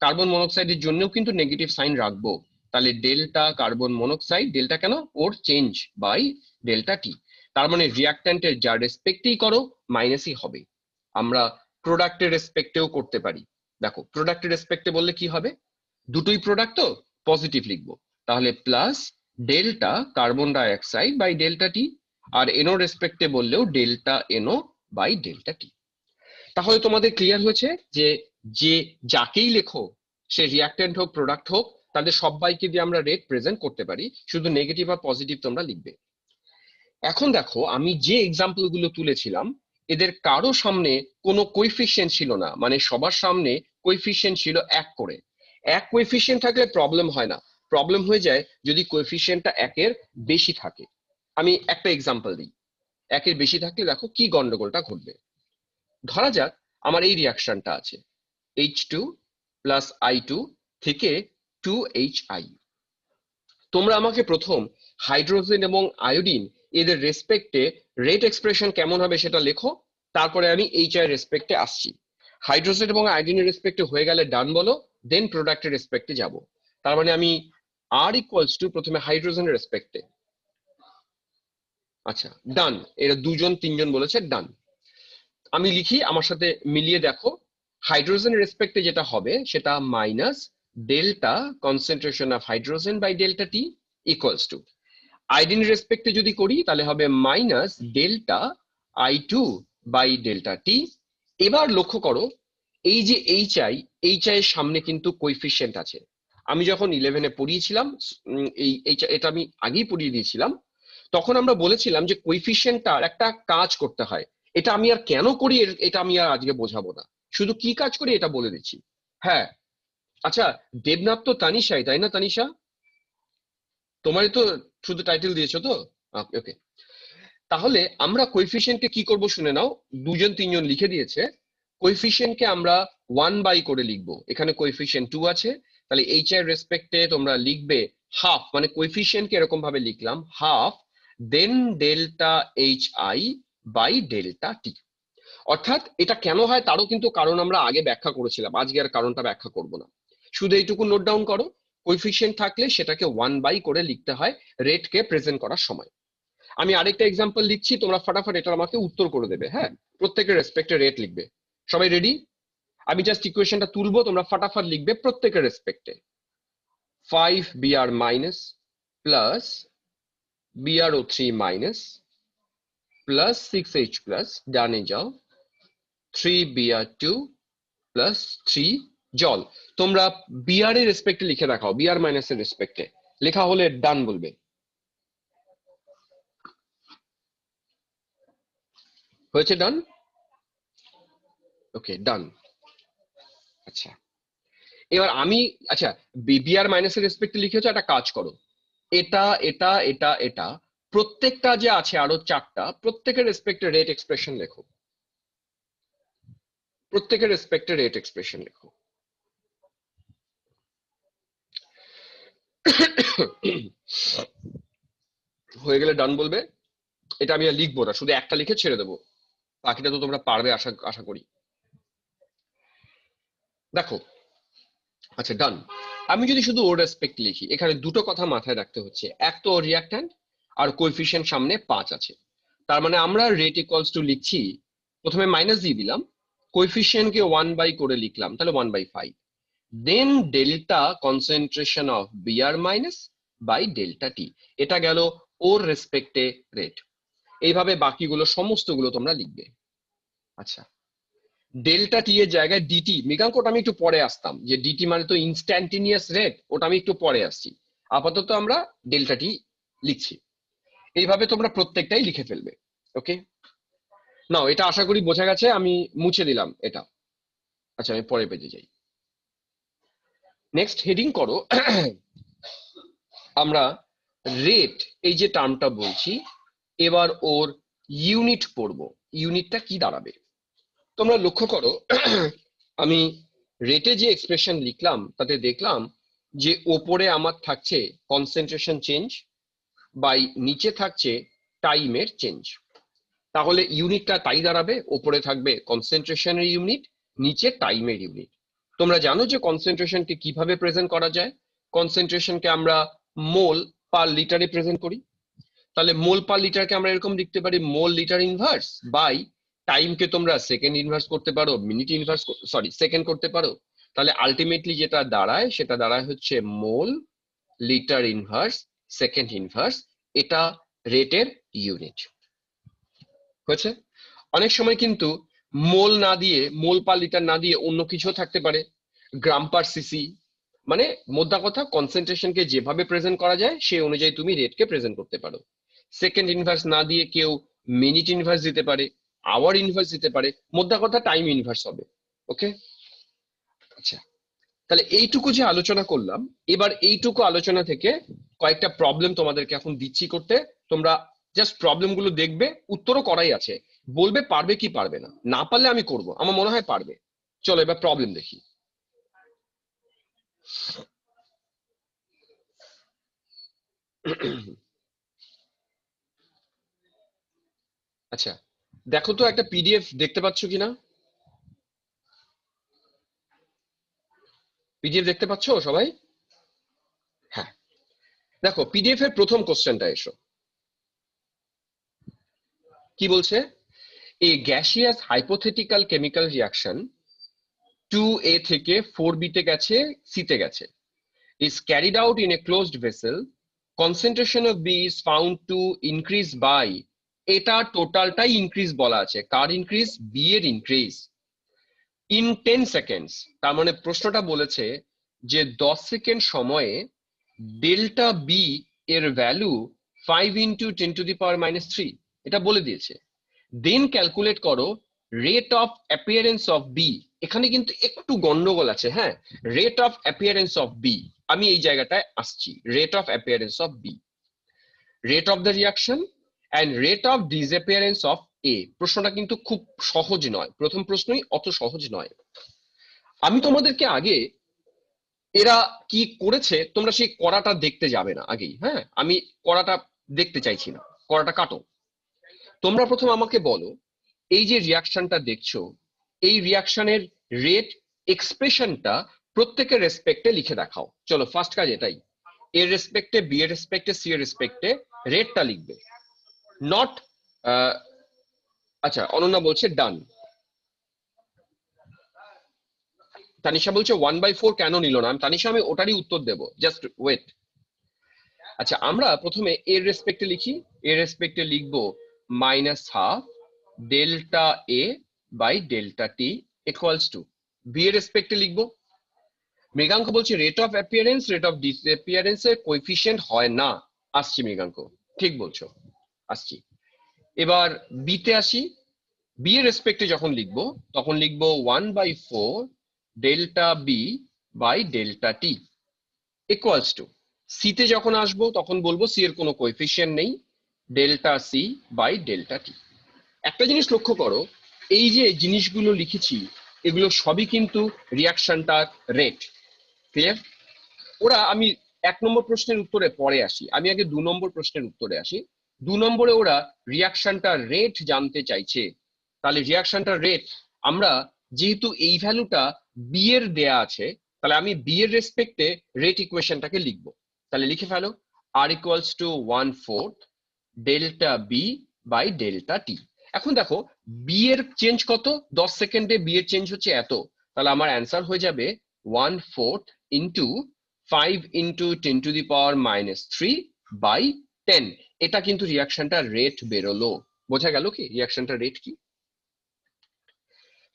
কার্বন মনোক্সাইডের জন্যও কিন্তু নেগেটিভ সাইন রাখবো, তাহলে ডেল্টা কার্বন মনোক্সাইড, ডেল্টা কেন, ওর চেঞ্জ বাই ডেল্টা টি। তার মানে রিয়াক্ট্যান্টের যা রেসপেক্টেই করো মাইনাসই হবে। আমরা প্রোডাক্টের রেসপেক্টেও করতে পারি। দেখো প্রোডাক্টের রেসপেক্টে বললে কি হবে, দুটোই প্রোডাক্ট তো পজিটিভ লিখবো, তাহলে plus delta carbon dioxide by delta t, আর এনো রেসপেক্টে বললেও ডেল্টা এনো বাই ডেল্টা টি। তাহলে তোমাদের ক্লিয়ার হয়েছে যে যে যাকেই লেখো, সে রিয়াক্ট্যান্ট হোক প্রোডাক্ট হোক, তাদের সবাইকে দিয়ে আমরা রেট প্রেজেন্ট করতে পারি, শুধু নেগেটিভ আর পজিটিভ তোমরা লিখবে। এখন দেখো আমি যে এক্সাম্পল গুলো তুলেছিলাম এদের কারো সামনে কোনো কোইফিশিয়েন্ট ছিল না, মানে সবার সামনে কোইফিশিয়েন্ট ছিল 1 করে। 1 কোইফিশিয়েন্ট থাকলে প্রবলেম হয় না, প্রবলেম হয়ে যায় যদি কোইফিশিয়েন্টটা 1-এর বেশি থাকে। আমি একটা এক্সাম্পল দিই, 1-এর বেশি থাকলে দেখো কি গন্ডগোলটা ঘটবে। ধরা যাক আমার এই রিয়াকশনটা আছে H2 প্লাস I2 থেকে 2HI। তোমরা আমাকে প্রথম হাইড্রোজেন এবং আয়োডিন এদের রেসপেক্টে রেট এক্সপ্রেশন কেমন হবে সেটা লেখো, তারপরে আমি HI এর রেসপেক্টে আসছি। হাইড্রোজেন এবং আয়োডিনের রেসপেক্টে হয়ে গেলে ডান বলো, দেন প্রোডাক্টের রেসপেক্টে যাব। তার মানে আমি R ইকুয়ালস টু প্রথমে হাইড্রোজেনের রেসপেক্টে, আচ্ছা ডান, এরা 2জন 3জন বলেছে ডান। আমি লিখি, আমার সাথে মিলিয়ে দেখো, হাইড্রোজেন রেসপেক্টে যেটা হবে সেটা minus delta concentration of hydrogen by delta t equals to, iodine রেসপেক্টে যদি করি তাহলে হবে minus delta I2 by delta t. এবার লক্ষ্য করো এই যে HI, HI এর সামনে কিন্তু কোইফিশিয়েন্ট আছে। আমি যখন 11-এ পড়িয়েছিলাম, এটা আমি আগেই পড়িয়ে দিয়েছিলাম, তখন আমরা বলেছিলাম যে কোইফিশিয়েন্টটার একটা কাজ করতে হয়। এটা আমি আর কেন করি এটা আমি আর আজকে বোঝাবো না, শুধু কি কাজ করি এটা বলে দিচ্ছি। হ্যাঁ, আচ্ছা দেবনাথ তো তানিশাই, তাই না তানিশা? তোমারই তো শুধু টাইটেল দিয়েছো তো, ওকে। তাহলে আমরা কোইফিশিয়েন্টকে কি করব শুনে নাও, 2জন 3জন লিখে দিয়েছে। কোইফিশিয়েন্টকে আমরা 1 বাই করে লিখবো, এখানে কোইফিশিয়েন্ট 2 আছে, তাহলে এইচ এর রেসপেক্টে তোমরা লিখবে হাফ, মানে কোইফিশিয়েন্টকে এরকম ভাবে লিখলাম half, then delta H I by delta t. অর্থাৎ এটা কেন হয় তারও কিন্তু কারণ আমরা আগে ব্যাখ্যা করেছিলাম, আজকে আর কারণটা ব্যাখ্যা করব না, শুধু এইটুকু নোট ডাউন করো। কোইফিশিয়েন্ট থাকলে সেটাকে 1 বাই করে লিখতে হয় রেটকে প্রেজেন্ট করার সময়। আমি আরেকটা এক্সাম্পল লিখছি, তোমরা ফটাফট এটা আমাকে উত্তর করে দেবে। হ্যাঁ, প্রত্যেকের রেসপেক্টে রেট লিখবে। সবাই রেডি? আমি জাস্ট ইকুয়েশনটা তুলবো, তোমরা ফটাফট লিখবে প্রত্যেকের রেসপেক্টে। 5Br minus plus BrO3 minus plus 6H plus, ডানে যাও, 3Br2 প্লাস 3 জল। তোমরা Br এর রেসপেক্টে লিখে দেখাও, Br মাইনাস এর রেসপেক্টে লেখা হলে ডান বলবে। হয়েছে? ডান? ওকে ডান। আচ্ছা এবার আমি, আচ্ছা বিআর মাইনাসের রেসপেক্টে লিখেছো, একটা কাজ করো, এটা এটা এটা এটা প্রত্যেকটা যে আছে আরো 4টা, প্রত্যেকের রেসপেক্টে রেট এক্সপ্রেশন লেখো, প্রত্যেকের রেসপেক্টে রেট এক্সপ্রেশন লেখো। হয়ে গেলে ডান বলবে। এটা আমি আর লিখবো না, শুধু একটা লিখে ছেড়ে দেবো, বাকিটা তো তোমরা পারবে আশা আশা করি। দেখো, আচ্ছা ডান। আমি যদি শুধু ওর রেসপেক্ট লিখি, এখানে দুটো কথা মাথায় রাখতে হচ্ছে, এক তো রিয়াক্ট্যান্ট আর কোএফিসিয়েন্ট সামনে 5 আছে, তার মানে আমরা রেট ইকুয়ালস টু লিখছি, প্রথমে মাইনাস দিয়ে দিলাম, কোএফিসিয়েন্ট কে 1 বাই করে লিখলাম, তাহলে 1/5, then delta concentration of BR minus by delta t, এটা গেল ওর রেসপেক্টে রেট। এইভাবে বাকিগুলো সমস্তগুলো তোমরা লিখবে। আচ্ছা, ডেল্টা টি এর জায়গায় ডিটি, মেঘাঙ্কটা আমি একটু পরে আসতাম, যে ডিটি মানে তো ইনস্ট্যান্টিনিয়াস রেট, ওটা আমি একটু পরে আসছি, আপাতত আমরা ডেল্টা টি লিখছি। এইভাবে তোমরা প্রত্যেকটাই লিখে ফেলবে। ওকে, নাও এটা আশা করি বোঝা গেছে, আমি মুছে দিলাম এটা। আচ্ছা, আমি পরে পেজে যাই। নেক্সট হেডিং করো আমরা রেট, এই যে টার্মটা বলছি, এবার ওর ইউনিট পড়বো। ইউনিটটা কি দাঁড়াবে তোমরা লক্ষ্য করো, আমি রেটে যে এক্সপ্রেশন লিখলাম তাতে দেখলাম যে ওপরে আমার থাকছে কনসেন্ট্রেশন চেঞ্জ, বাই নিচে থাকছে টাইমের চেঞ্জ। তাহলে ইউনিটটা তাই দাঁড়াবে, ওপরে থাকবে কনসেন্ট্রেশনের ইউনিট, নিচে টাইমের ইউনিট। তোমরা জানো যে কনসেন্ট্রেশনকে কিভাবে প্রেজেন্ট করা যায়, কনসেন্ট্রেশনকে আমরা মোল পার লিটারে প্রেজেন্ট করি। তাহলে মোল পার লিটারকে আমরা এরকম লিখতে পারি, মোল লিটার ইনভার্স বাই টাইমকে তোমরা সেকেন্ড ইনভার্স করতে পারো, মিনিট ইনভার্স, সরি সেকেন্ড করতে পারো। তাহলে আলটিমেটলি যেটা দাঁড়ায় সেটা দাঁড়ায় হচ্ছে মোল লিটার ইনভার্স সেকেন্ড ইনভার্স, এটা রেটের ইউনিট হয়েছে। অনেক সময় কিন্তু মোল না দিয়ে, মোল পার লিটার না দিয়ে অন্য কিছু থাকতে পারে, গ্রাম পার সিসি, মানে মোদ্দা কথা কনসেন্ট্রেশনকে যেভাবে প্রেজেন্ট করা যায় সেই অনুযায়ী তুমি রেটকে প্রেজেন্ট করতে পারো। সেকেন্ড ইনভার্স না দিয়ে কেউ মিনিট ইনভার্স দিতে পারে, আওয়ার ইনভার্স দিতে পারে, মোদ্দা কথা টাইম ইনভার্স হবে। ওকে, আচ্ছা, তাহলে এইটুকু যে আলোচনা করলাম, এবার এইটুকু আলোচনা থেকে কয়েকটা প্রবলেম তোমাদেরকে এখন দিচ্ছি করতে, তোমরা জাস্ট প্রবলেম গুলো দেখবে, উত্তরও করাই আছে, বলবে পারবে কি পারবে না, না পারলে আমি করব, আমার মনে হয় পারবে। চলো এবার প্রবলেম দেখি। আচ্ছা, দেখো তো একটা পিডিএফ দেখতে পাচ্ছ কিনা, পিডিএফ দেখতে পাচ্ছ সবাই? হ্যাঁ, দেখো পিডিএফ এর প্রথম কোশ্চেনটা এসো, কি বলছে, a gaseous hypothetical chemical reaction 2A থেকে 4B তে গেছে, সি তে গেছে, is carried out in a closed vessel, concentration of B is found to increase by, এটা টোটালটাই ইনক্রিজ বলা আছে, কার ইনক্রিজ, বি এর ইনক্রিজ, ইন 10 সেকেন্ডস। তার মানে প্রশ্নটা বলেছে যে 10 সেকেন্ড সময়ে ডেল্টা বি এর ভ্যালু 5 ইন্টু 10⁻³ এটা বলে দিয়েছে। দেন ক্যালকুলেট করো rate of appearance of B, এখানে কিন্তু একটু গন্ডগোল আছে, হ্যাঁ, rate of appearance of B, আমি এই জায়গাটায় আসছি, rate of appearance of B, rate of the reaction and rate of disappearance of A. প্রশ্নটা কিন্তু খুব সহজ নয়, প্রথম প্রশ্নই অত সহজ নয়। আমি তোমাদেরকে আগে এরা কি করেছে তোমরা সেই করাটা দেখতে যাবে না আগেই, হ্যাঁ, আমি করাটা দেখতে চাইছি না, করাটা কাটো। তোমরা প্রথম আমাকে বলো, এই যে রিয়াকশনটা দেখছো, এই রিয়াকশনের রেট এক্সপ্রেশনটা প্রত্যেকের রেসপেক্টে লিখে দেখাও। চলো ফার্স্ট কাজ এটাই, এর রেসপেক্টে, বি এর রেসপেক্টে, সি এর রেসপেক্টে রেটটা লিখবে, নট আচ্ছা অনন্যা বলছে ডান, তানিশা বলছে 1/4 কেন নিল না, তানিশা আমি ওটারই উত্তর দেবো, জাস্ট ওয়েট। আচ্ছা, আমরা প্রথমে এর রেসপেক্টে লিখি, এর রেসপেক্টে লিখবো -12 delta A by delta t equals to, B এর রেসপেক্টে লিখবো, মৃগাঙ্ক বলছে rate of appearance rate of disappearance এর কোএফিসিয়েন্ট হয় না, আসছি মৃগাঙ্ক, ঠিক বলছো, আসছি। এবার বি তে আসি, বি এর রেসপেক্টে যখন লিখবো তখন লিখবো 1/4 delta B by delta t equals to, C তে যখন আসবো তখন বলবো সি এর কোনো কোএফিসিয়েন্ট নেই, ডেল্টা সি বাই ডেল্টা টি। একটা জিনিস লক্ষ্য করো, এই যে জিনিসগুলো লিখেছি এগুলো সবই কিন্তু রিয়াকশনটার রেট, ক্লিয়ার? ওরা, আমি 1 নম্বর প্রশ্নের উত্তরে পরে আসি, আমি আগে 2 নম্বর প্রশ্নের উত্তরে আসি। 2 নম্বরে ওরা রিয়াকশনটা রেট জানতে চাইছে। তাহলে রিয়াকশনটা রেট আমরা যেহেতু এই ভ্যালুটা বি এর দেয়া আছে, তাহলে আমি বি এর রেসপেক্টে রেট ইকুয়েশনটাকে লিখবো। তাহলে লিখে ফেলো R equals to 1/4 delta B by delta t. এখন দেখো বি এর চেঞ্জ কত, 10 সেকেন্ডে বি এর চেঞ্জ হচ্ছে এত, তাহলে আমার অ্যান্সার হয়ে যাবে 1/4 ইন্টু 5 ইন্টু 10⁻³ বাই 10। এটা কিন্তু রিয়াকশনটা রেট বেরোলো। বোঝা গেল কি রিয়াকশনটা রেট কি?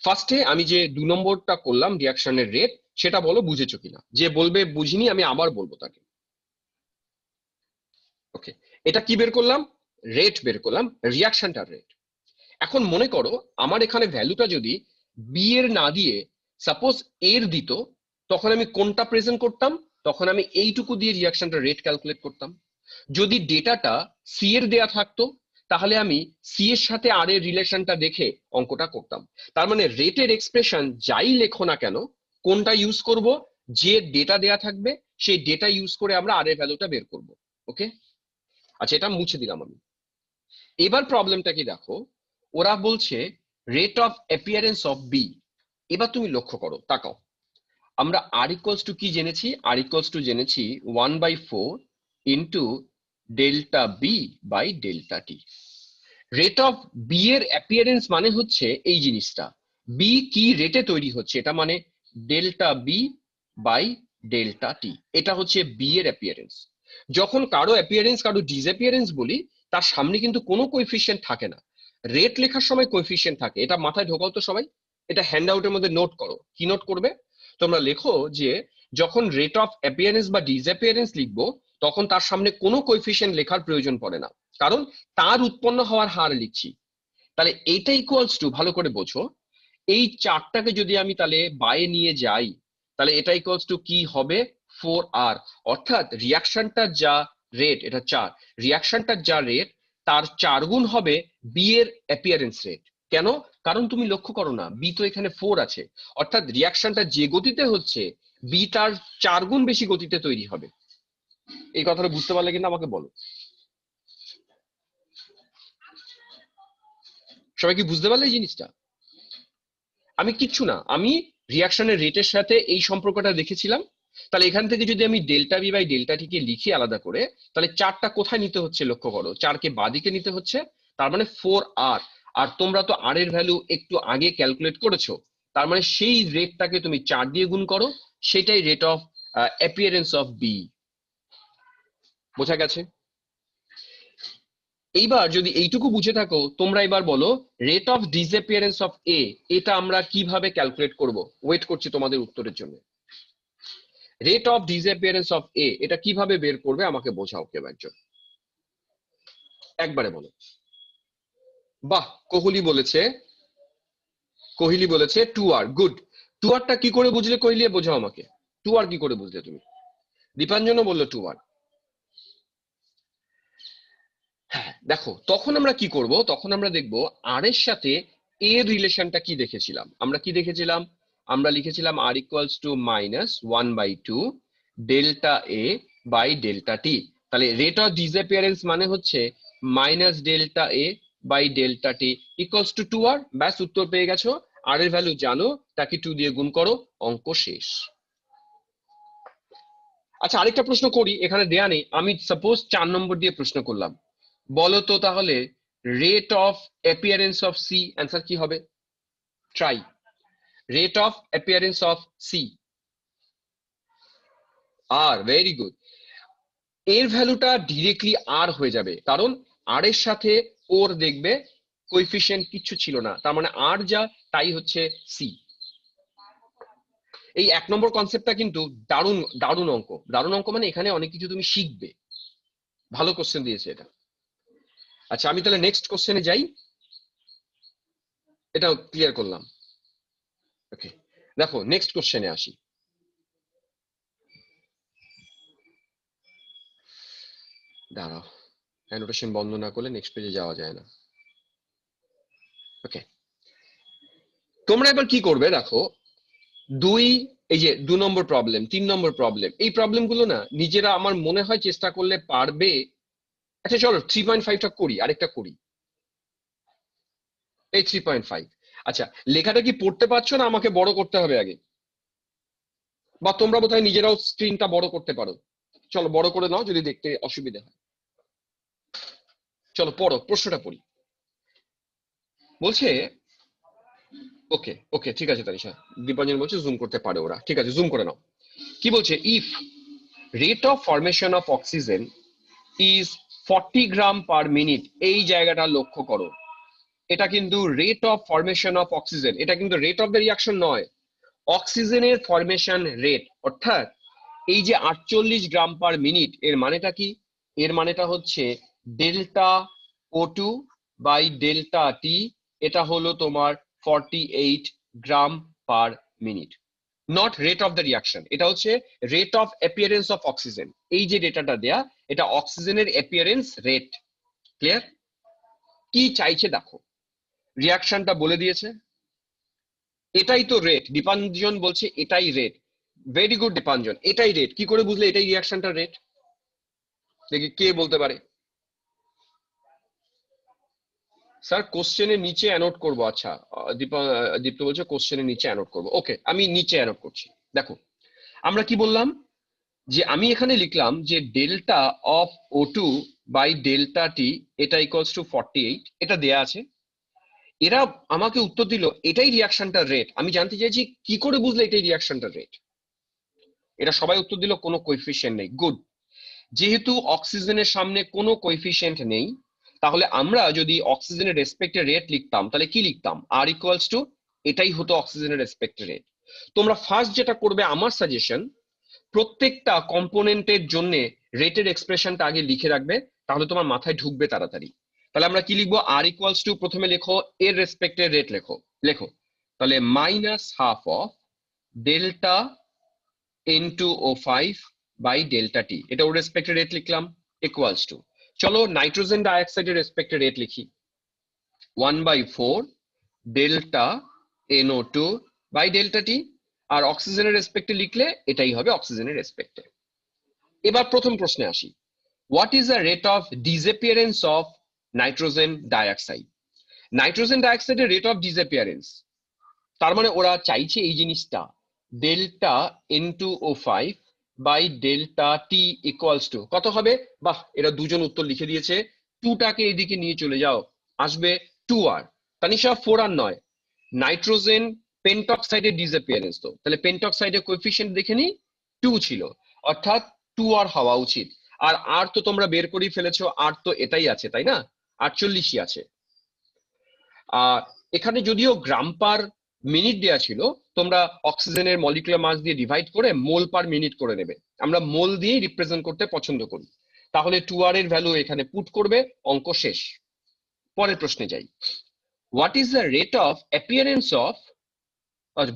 ফার্স্টে আমি যে 2 নম্বরটা করলাম রিয়াকশনের রেট, সেটা বলো বুঝেছো কিনা। যে বলবে বুঝিনি আমি আবার বলবো তাকে। ওকে, এটা কি বের করলাম? রেট বের করলাম, রিয়াকশনটার রেট। এখন মনে করো আমার এখানে ভ্যালুটা যদি বি এর না দিয়ে সাপোজ এর দিত, তখন আমি কোনটা প্রেজেন্ট করতাম? তখন আমি এইটুকু দিয়ে রিয়াকশনটা রেট ক্যালকুলেট করতাম। যদি ডেটাটা সি এর দেয়া থাকতো, তাহলে আমি সি এর সাথে আর এর রিলেশনটা দেখে অঙ্কটা করতাম। তার মানে রেটের এক্সপ্রেশন যাই লেখো না কেন, কোনটা ইউজ করব? যে ডেটা দেয়া থাকবে সেই ডেটা ইউজ করে আমরা আর এর ভ্যালুটা বের করব। ওকে, আচ্ছা এটা মুছে দিলাম আমি। এবার প্রবলেমটা কি দেখো, ওরা বলছে rate of appearance of B. এবার তুমি লক্ষ্য করো, তাকাও, আমরা আর ইকুয়ালস টু কি জেনেছি? আর ইকুয়ালস টু জেনেছি 1/4 into delta B by delta t. Rate of B এর অ্যাপিয়ারেন্স মানে হচ্ছে এই জিনিসটা, বি কি রেটে তৈরি হচ্ছে, এটা মানে delta B by delta t. এটা হচ্ছে বি এর অ্যাপিয়ারেন্স। যখন কারো অ্যাপিয়ারেন্স কারো ডিসঅ্যাপিয়ারেন্স বলি, তার সামনে কিন্তু কোনো কোএফিসিয়েন্ট থাকে না, রেট লেখার সময় কোএফিসিয়েন্ট থাকে। এটা মাথায় ঢোকাও তো সবাই, এটা হ্যান্ডআউটের মধ্যে নোট করো। কি নোট করবে? তোমরা লেখো যে যখন রেট অফ অ্যাপিয়ারেন্স বা ডিসঅ্যাপিয়ারেন্স লিখবো, তখন তার সামনে কোনো কোএফিসিয়েন্ট লেখার প্রয়োজন পড়ে না, কারণ তার উৎপন্ন হওয়ার হার লিখছি। তাহলে এইটা ইকুয়ালস টু, ভালো করে বোঝো, এই চারটাকে যদি আমি তাহলে বাইরে নিয়ে যাই, তাহলে এটা ইকুয়ালস টু কি হবে? 4r। অর্থাৎ রিয়াকশনটার যা রেট, এটা 4, রিয়াকশনটার যা রেট তার 4 গুণ হবে বি এর অ্যাপিয়ারেন্স রেট। কেন? কারণ তুমি লক্ষ্য করো না, বি তো এখানে 4 আছে, অর্থাৎ রিয়াকশনটা যে গতিতে হচ্ছে বি তার 4 গুণ বেশি গতিতে তৈরি হবে। এই কথাটা বুঝতে পারলে কিনা আমাকে বলো। সবাই কি বুঝতে পারলে এই জিনিসটা? আমি কিচ্ছু না, আমি রিয়াকশনের রেটের সাথে এই সম্পর্কটা দেখেছিলাম। তাহলে এখান থেকে যদি আমি ডেল্টা বি বাই ডেল্টা টি কে লিখি আলাদা করে, তাহলে চারটা কোথায় নিতে হচ্ছে লক্ষ্য করো, চারকে বাদিকে নিতে হচ্ছে, তার মানে 4r। আর তোমরা তো আর এর ভ্যালু একটু আগে ক্যালকুলেট করেছো, তার মানে সেই রেটটাকে তুমি 4 দিয়ে গুণ করো, সেটাই rate of appearance of B. বোঝা গেছে? এইবার যদি এইটুকু বুঝে থাকো, তোমরা এবার বলো রেট অফ ডিসঅ্যাপিয়ারেন্স অফ এ, এটা আমরা কিভাবে ক্যালকুলেট করব? ওয়েট করছি তোমাদের উত্তরের জন্য। রেট অফ ডিসঅ্যাপিয়ারেন্স অফ এ এটা কিভাবে বের করবে আমাকে বোঝাও কেউ একজন, একবারে বলো। বাহ, কোহলি বলেছে, কোহলি বলেছে 2r। গুড। 2rটা কি করে বুঝলে কোহলি? বোঝাও আমাকে, 2r কি করে বুঝলে তুমি? দীপাঞ্জনও বললো 2r। হ্যাঁ দেখো, তখন আমরা কি করব? তখন আমরা দেখব আর এর সাথে এর রিলেশনটা কি দেখেছিলাম। আমরা কি দেখেছিলাম? আমরা লিখেছিলাম R equals to -1/2 delta A by delta t. তাহলে রেট অফ ডিসঅ্যাপিয়ারেন্স মানে হচ্ছে minus delta A by delta t equals to 2r। ব্যাস, উত্তর পেয়ে গেছো। আর এর ভ্যালু জানো, তাকে 2 দিয়ে গুণ করো, অঙ্ক শেষ। আচ্ছা আরেকটা প্রশ্ন করি, এখানে দেয়া নেই, আমি সাপোজ 4 নম্বর দিয়ে প্রশ্ন করলাম। বলো তো তাহলে rate of appearance of C, answer কি হবে? Try. Rate of appearance of C, আর ভেরি গুড। এর ভ্যালুটা ডিরেক্টলি আর হয়ে যাবে, কারণ আর এর সাথে ওর দেখবে কোএফিসিয়েন্ট কিছু ছিল না, তার মানে আর যা তাই হচ্ছে সি। এই 1 নম্বর কনসেপ্টটা কিন্তু দারুণ দারুণ অঙ্ক। দারুণ অঙ্ক মানে এখানে অনেক কিছু তুমি শিখবে। ভালো কোশ্চেন দিয়েছে এটা। আচ্ছা আমি তাহলে নেক্সট কোশ্চেনে যাই, এটাও ক্লিয়ার করলাম। ওকে, দেখো নেক্সট কোশ্চেনে আসি। দাঁড়াও, অ্যানোটেশন বন্ধ না করলে নেক্সট পেজে যাওয়া যায় না। ওকে, তোমরা এবার কি করবে দেখো, দুই, এই যে 2 নম্বর প্রবলেম, 3 নম্বর প্রবলেম, এই প্রবলেমগুলো না নিজেরা আমার মনে হয় চেষ্টা করলে পারবে আচ্ছা চলো 3.5টা করি, আরেকটা করি। এই 3.5। আচ্ছা লেখাটা কি পড়তে পারছো না আমাকে বড় করতে হবে আগে? বা তোমরা বোধহয় নিজেরাও স্ক্রিনটা বড় করতে পারো। চলো বড় করে নাও যদি দেখতে অসুবিধা হয়। চলো পড়ো, প্রশ্নটা পড়ি। বলছে, ওকে ওকে ঠিক আছে তানিশা, দীপাঞ্জন বলছে জুম করতে পারে ওরা, ঠিক আছে জুম করে নাও। কি বলছে, if rate of formation of oxygen is 40 gram per minute, এই জায়গাটা লক্ষ্য করো। এটা কিন্তু rate of formation of oxygen, এটা কিন্তু রেট অফ দ্য রিয়াকশন নয়, অক্সিজেনের ফরমেশন রেট। অর্থাৎ এই যে 48 গ্রাম পার মিনিট, এর মানেটা কি? এর মানেটা হচ্ছে delta O2 by delta t, এটা হলো তোমার 48 gram per minute. Not rate of the reaction, এটা হচ্ছে rate of appearance of oxygen. এই যে ডেটাটা দেয়া, এটা অক্সিজেনের অ্যাপিয়ারেন্স রেট। ক্লিয়ার? কি চাইছে দেখো, রিয়াকশনটা বলে দিয়েছে, এটাই তো রেট। দীপাঞ্জন বলছে এটাই রেট। ভেরি গুড দীপাঞ্জন, এটাই রেট। কি করে বুঝলে এটাই রিয়াকশনটা রেট? দেখি কে বলতে পারে। স্যার কোশ্চেনের নিচে অ্যানোট করব। আচ্ছা দীপ্ত বলছে কোশ্চেনের নিচে অ্যানোট করব। ওকে আমি নিচে অ্যানোট করছি। দেখো আমরা কি বললাম, যে আমি এখানে লিখলাম যে delta of O2 by delta t, এটা ইকুয়ালস টু 48, এটা দেয়া আছে। এরা আমাকে উত্তর দিল এটাই রিয়াকশনটা রেট। আমি জানতে চাইছি কি করে বুঝলে এটাই রিয়াকশনটা রেট। এটা সবাই উত্তর দিল কোনো কোএফিসিয়েন্ট নেই। গুড। যেহেতু অক্সিজেনের সামনে কোনো কোএফিসিয়েন্ট নেই, তাহলে আমরা যদি অক্সিজেনের রেসপেক্টে রেট লিখতাম তাহলে কি লিখতাম? আর ইকুয়ালস টু, এটাই হতো অক্সিজেনের রেসপেক্টে রেট। তোমরা ফার্স্ট যেটা করবে, আমার সাজেশন, প্রত্যেকটা কম্পোনেন্টের জন্য রেটের এক্সপ্রেশনটা আগে লিখে রাখবে, তাহলে তোমার মাথায় ঢুকবে তাড়াতাড়ি। তাহলে আমরা কি লিখবো? আর ইকুয়ালস টু, প্রথমে লেখো এর রেসপেক্টে রেট লেখো, লেখো তাহলে minus half of delta N2O5 by delta t, এটা ওর রেসপেক্টে রেট লিখলাম, ইকুয়ালস টু, চলো নাইট্রোজেন ডাইঅক্সাইডের রেসপেক্টে রেট লিখি, 1/4 delta NO2 by delta t. আর অক্সিজেনের রেসপেক্টে লিখলে এটাই হবে অক্সিজেনের রেসপেক্টে। এবার প্রথম প্রশ্নে আসি, what is the rate of disappearance of nitrogen dioxide? Nitrogen ডাইঅক্সাইডের রেট অফ ডিসঅ্যাপিয়ারেন্স, তার মানে ওরা চাইছে এই জিনিসটা, delta N2O5 by delta t equals to কত হবে? বাহ, এরা দুজন উত্তর লিখে দিয়েছে। টুটাকে এদিকে নিয়ে চলে যাও, আসবে 2R। তানিশা 4R নয়, নাইট্রোজেন পেন্টক্সাইডের ডিসঅ্যাপিয়ারেন্স, তো তাহলে পেন্টক্সাইডের কোএফিসিয়েন্ট দেখে নি, 2 ছিল, অর্থাৎ 2R হওয়া উচিত। আর আর তো তোমরা বের করেই ফেলেছো, আর তো এটাই আছে তাই না, 48ই আছে। আর এখানে যদিও গ্রাম পার মিনিট দেয়া ছিল, তোমরা অক্সিজেনের মলিকুলার মাস দিয়ে ডিভাইড করে মোল পার মিনিট করে নেবে। আমরা মোল দিয়ে রিপ্রেজেন্ট করতে পছন্দ করি। তাহলে 2R এর ভ্যালু এখানে পুট করবে, অঙ্ক শেষ। পরের প্রশ্নে যাই, what is the rate of appearance of,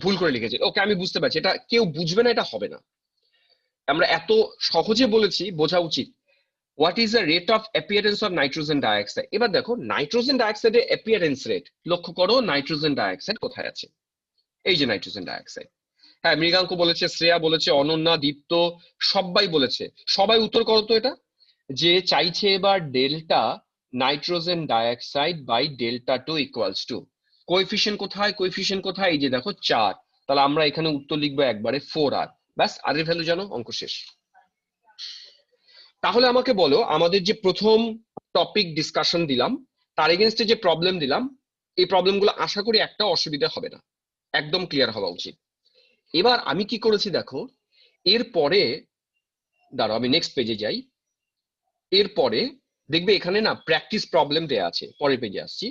ভুল করে লিখেছে, ওকে আমি বুঝতে পারছি, এটা কেউ বুঝবে না, এটা হবে না। আমরা এত সহজে বলেছি, বোঝা উচিত। What is the rate of appearance of nitrogen dioxide? এবার দেখো নাইট্রোজেন ডাইঅক্সাইডের অ্যাপিয়ারেন্স রেট লক্ষ্য করো, নাইট্রোজেন ডাইঅক্সাইড কোথায় আছে? এই যে নাইট্রোজেন ডাইঅক্সাইড। হ্যাঁ মৃগাঙ্ক বলেছে, শ্রেয়া বলেছে, অনন্যা, দীপ্ত, সবাই বলেছে। সবাই উত্তর করো তো এটা, যে চাইছে এবার delta nitrogen dioxide by delta two equals to, coefficient কোথায়? কোএফিসিয়েন্ট কোথায়? এই যে দেখো 4। তাহলে আমরা এখানে উত্তর লিখবো একবারে 4R। ব্যাস, আর এর ভ্যালু জানো, অঙ্ক শেষ। তাহলে আমাকে বলো, আমাদের যে প্রথম টপিক ডিসকাশন দিলাম, তার এগেনস্টে যে প্রবলেম দিলাম, এই প্রবলেমগুলো আশা করি একটা অসুবিধা হবে না, একদম ক্লিয়ার হওয়া উচিত। এবার আমি কি করেছি দেখো, এরপরে দাঁড়াও আমি নেক্সট পেজে যাই। এরপরে দেখবে এখানে না প্র্যাকটিস প্রবলেম দেয়া আছে, পরের পেজে আসছি।